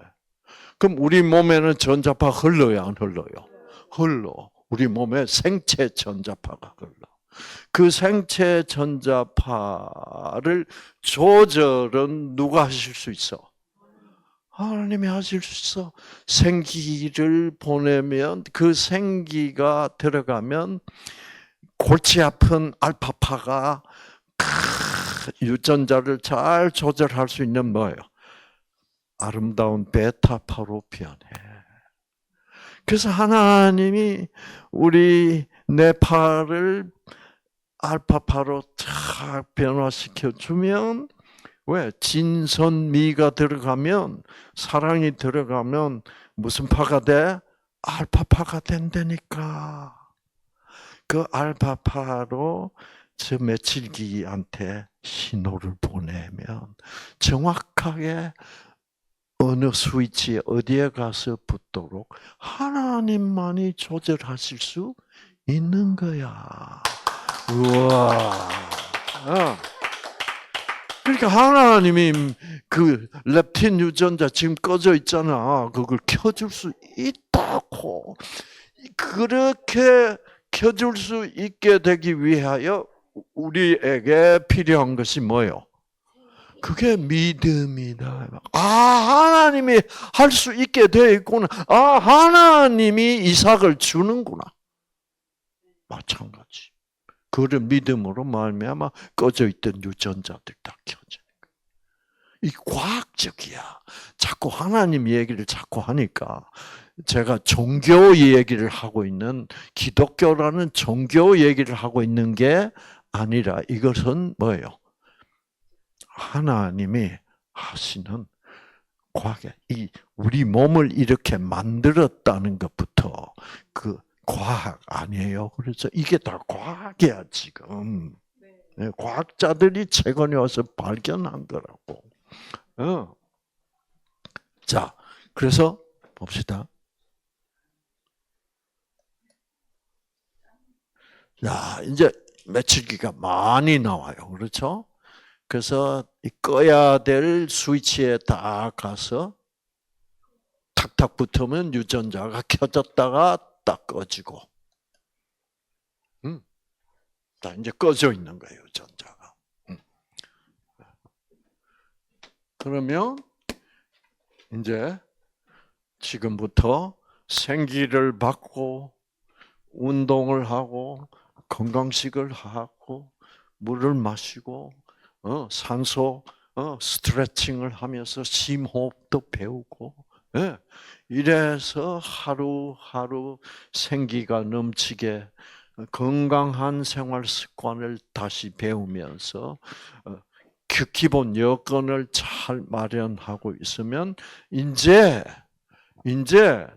그럼 우리 몸에는 전자파 흘러야 안 흘러요? 흘러. 우리 몸에 생체 전자파가 흘러. 그 생체 전자파를 조절은 누가 하실 수 있어? 하나님이 하실 수 있어. 생기를 보내면 그 생기가 들어가면 골치 아픈 알파파가 유전자를 잘 조절할 수 있는 뭐예요? 아름다운 베타파로 변해. 그래서 하나님이 우리 뇌파를 알파파로 쫙 변화시켜 주면 왜? 진선미가 들어가면 사랑이 들어가면 무슨 파가 돼? 알파파가 된다니까. 그 알파파로 저 며칠기한테 신호를 보내면 정확하게 어느 스위치에 어디에 가서 붙도록 하나님만이 조절하실 수 있는 거야. 우와. 그러니까 하나님이 그 렙틴 유전자 지금 꺼져 있잖아. 그걸 켜줄 수 있다고. 그렇게 켜줄 수 있게 되기 위하여 우리에게 필요한 것이 뭐예요? 그게 믿음이다. 하나님이 할 수 있게 되어 있구나. 하나님이 이삭을 주는구나. 마찬가지. 그를 믿음으로 말미암아 꺼져 있던 유전자들 다 켜지니까. 이 과학적이야. 자꾸 하나님 얘기를 자꾸 하니까 제가 종교 얘기를 하고 있는 기독교라는 종교 얘기를 하고 있는 게 아니라 이것은 뭐예요? 하나님이 하시는 과학에 이 우리 몸을 이렇게 만들었다는 것부터 그 과학 아니에요. 그래서 이게 다 과학이야 지금. 과학자들이 최근에 와서 발견한 거라고. 자, 그래서 봅시다. 자, 이제 며칠기가 많이 나와요. 그렇죠? 그래서 꺼야 될 스위치에 딱 가서 탁탁 붙으면 유전자가 켜졌다가 딱 꺼지고. 자, 이제 꺼져 있는 거예요, 유전자가. 그러면 이제 지금부터 생기를 받고 운동을 하고 건강식을 하고 물을 마시고 산소 스트레칭을 하면서 심호흡도 배우고 이래서 하루하루 생기가 넘치게 건강한 생활 습관을 다시 배우면서 기본 여건을 잘 마련하고 있으면 이제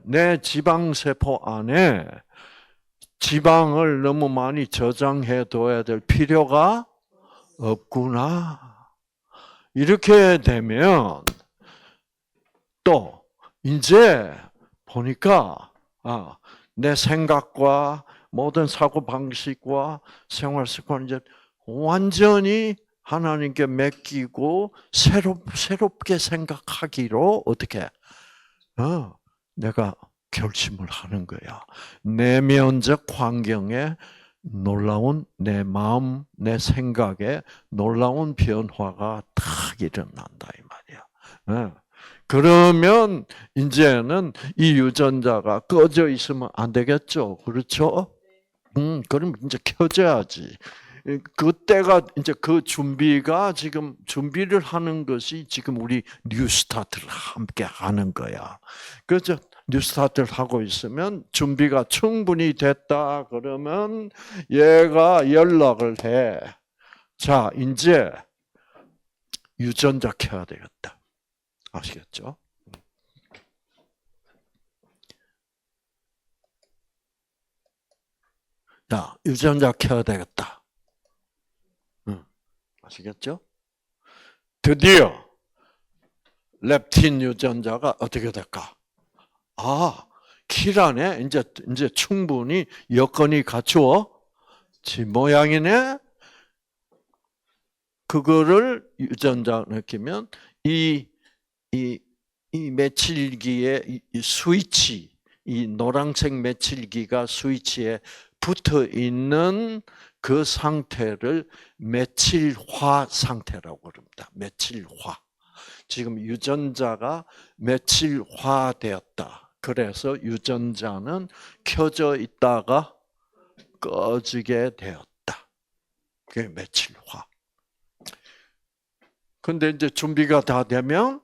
내 지방세포 안에 지방을 너무 많이 저장해 둬야 될 필요가 없구나. 이렇게 되면 또 이제 보니까 내 생각과 모든 사고 방식과 생활 습관 이제 완전히 하나님께 맡기고 새롭게 생각하기로 어떻게 내가 결심을 하는 거야. 내면적 환경에 놀라운 내 마음, 내 생각에 놀라운 변화가 탁 일어난다 이 말이야. 그러면 이제는 이 유전자가 꺼져 있으면 안 되겠죠. 그렇죠? 그럼 이제 켜져야지. 그때가 이제 그 준비가 지금 준비를 하는 것이 지금 우리 뉴스타트를 함께 하는 거야. 그래서 뉴스타트를 하고 있으면 준비가 충분히 됐다 그러면 얘가 연락을 해. 자, 이제 유전자 켜야 되겠다. 아시겠죠? 자, 유전자 켜야 되겠다. 아시겠죠? 드디어 렙틴 유전자가 어떻게 될까? 아, 키라네. 이제 충분히 여건이 갖추어진 모양이네. 그거를 유전자 느끼면 이 메칠기의 이 스위치, 이 노란색 메칠기가 스위치에 붙어 있는 그 상태를 메칠화 상태라고 그럽니다. 메칠화. 지금 유전자가 메칠화되었다. 그래서 유전자는 켜져 있다가 꺼지게 되었다. 그게 메칠화. 근데 이제 준비가 다 되면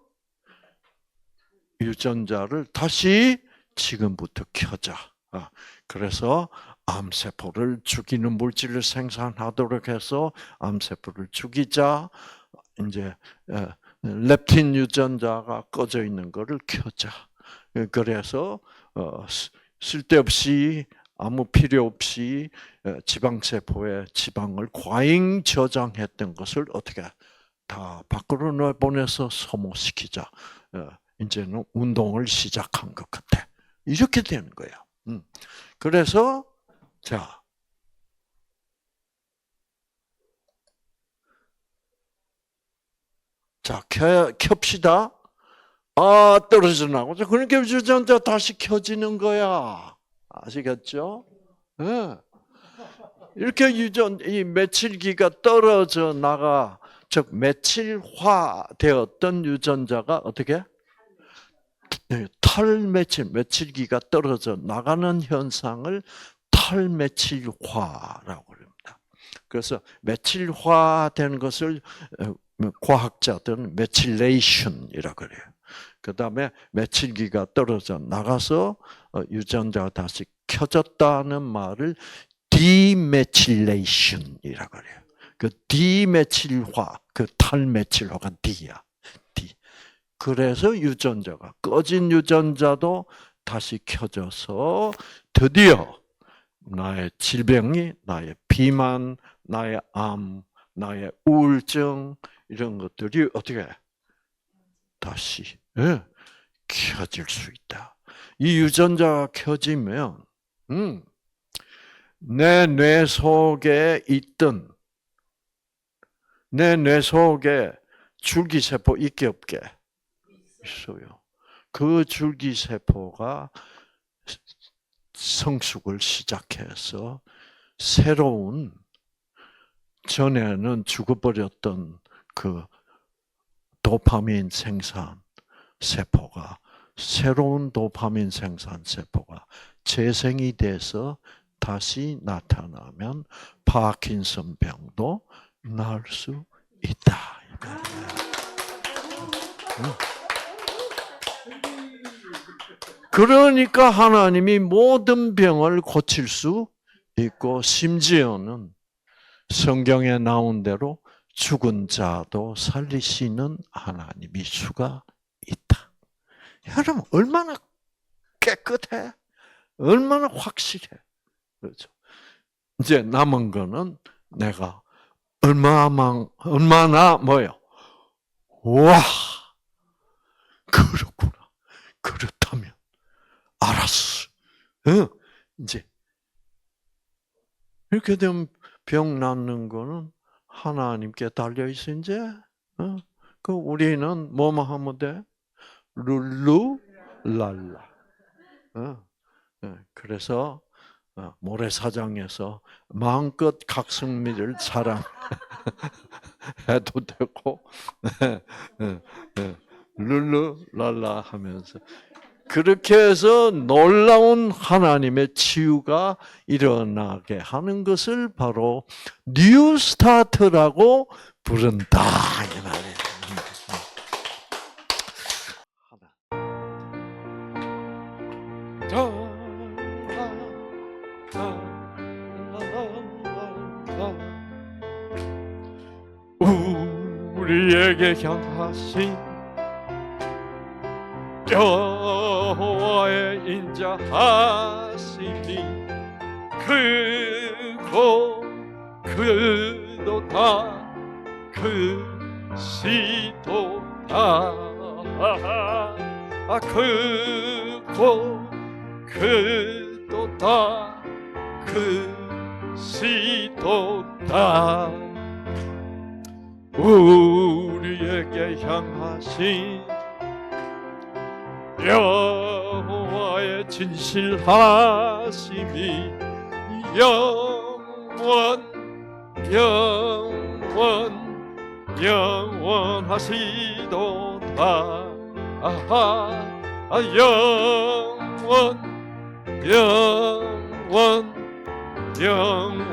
유전자를 다시 지금부터 켜자. 그래서 암세포를 죽이는 물질을 생산하도록 해서 암세포를 죽이자. 이제 렙틴 유전자가 꺼져 있는 것을 켜자. 그래서 쓸데없이 아무 필요 없이 지방세포에 지방을 과잉 저장했던 것을 어떻게 다 밖으로 내보내서 소모시키자. 이제는 운동을 시작한 것 같아. 이렇게 되는 거야. 그래서 자, 켭시다. 아, 떨어져 나오죠. 그러니까 유전자 다시 켜지는 거야. 아시겠죠? 네. 이렇게 이 메칠기가 떨어져 나가, 즉 메칠화 되었던 유전자가 어떻게? 메칠기가 떨어져 나가는 현상을 탈메칠화라고 합니다. 그래서 메칠화된 것을 과학자들은 메칠레이션이라고 그래요. 그 다음에 메칠기가 떨어져 나가서 유전자가 다시 켜졌다는 말을 디메칠레이션이라고 그래요. 그 디메칠화, 그 탈메칠화가 D야. D. 그래서 유전자가 꺼진 유전자도 다시 켜져서 드디어 나의 질병이, 나의 비만, 나의 암, 나의 우울증 이런 것들이 어떻게 다시 켜질 수 있다. 이 유전자가 켜지면 내 뇌 속에 있던 내 뇌 속에 줄기세포 있게 없게 있어요. 그 줄기세포가 성숙을 시작해서 새로운 전에는 죽어버렸던 그 도파민 생산 세포가 새로운 도파민 생산 세포가 재생이 돼서 다시 나타나면 파킨슨 병도 나을 수 있다. 그러니까 하나님이 모든 병을 고칠 수 있고 심지어는 성경에 나온 대로 죽은 자도 살리시는 하나님이 수가 있다. 여러분 얼마나 깨끗해? 얼마나 확실해? 그렇죠. 이제 남은 거는 내가 얼마나 뭐요? 와, 그렇구나. 그렇다면 알았어. 이제 이렇게 되면 병 낫는 거는 하나님께 달려 있어 이제. 그 우리는 뭐만 하면 돼? 룰루랄라. 그래서 모래사장에서 마음껏 각성미를 사랑해도 되고 룰루랄라 하면서 그렇게 해서 놀라운 하나님의 치유가 일어나게 하는 것을 바로 뉴 스타트라고 부른다 이 말이에요. 우리에게 향하신 여호와의 인자하심이 크고 크도다 크시도다 크고 크도다 크시도다 우리에게 향하신 여호와의 진실하심이 영원하시도다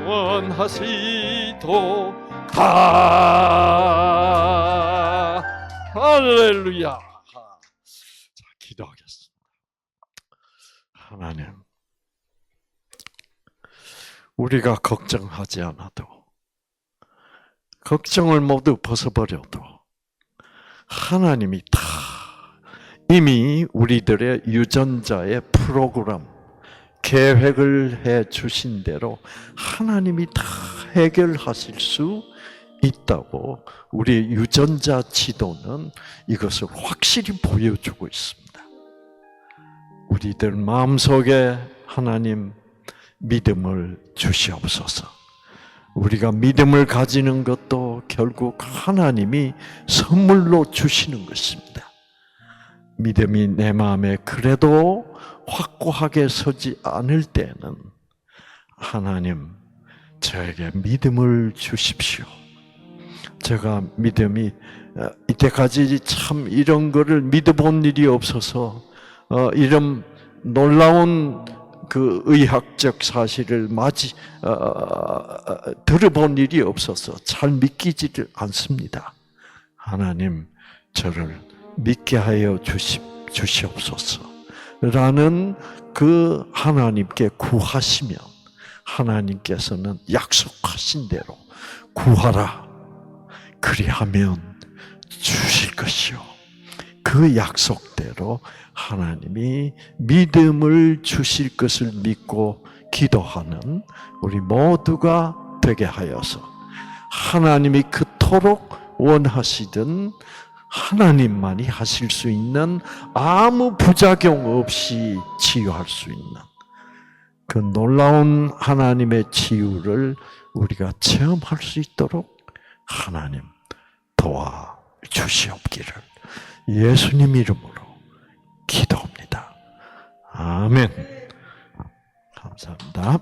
영원하시도다 할렐루야. 자, 기도하겠습니다. 하나님, 우리가 걱정하지 않아도, 걱정을 모두 벗어버려도 하나님이 다 이미 우리들의 유전자의 프로그램, 계획을 해 주신 대로 하나님이 다 해결하실 수 있다고 우리 유전자 지도는 이것을 확실히 보여주고 있습니다. 우리들 마음속에 하나님 믿음을 주시옵소서. 우리가 믿음을 가지는 것도 결국 하나님이 선물로 주시는 것입니다. 믿음이 내 마음에 그래도 확고하게 서지 않을 때는 하나님, 저에게 믿음을 주십시오. 제가 믿음이 이때까지 참 이런 거를 믿어본 일이 없어서 이런 놀라운 그 의학적 사실을 들어본 일이 없어서 잘 믿기지를 않습니다. 하나님, 저를 믿게 하여 주시옵소서. 라는 그 하나님께 구하시면 하나님께서는 약속하신 대로 구하라. 그리하면 주실 것이요. 그 약속대로 하나님이 믿음을 주실 것을 믿고 기도하는 우리 모두가 되게 하여서 하나님이 그토록 원하시던 하나님만이 하실 수 있는 아무 부작용 없이 치유할 수 있는 그 놀라운 하나님의 치유를 우리가 체험할 수 있도록 하나님 도와주시옵기를 예수님 이름으로 기도합니다. 아멘. 감사합니다.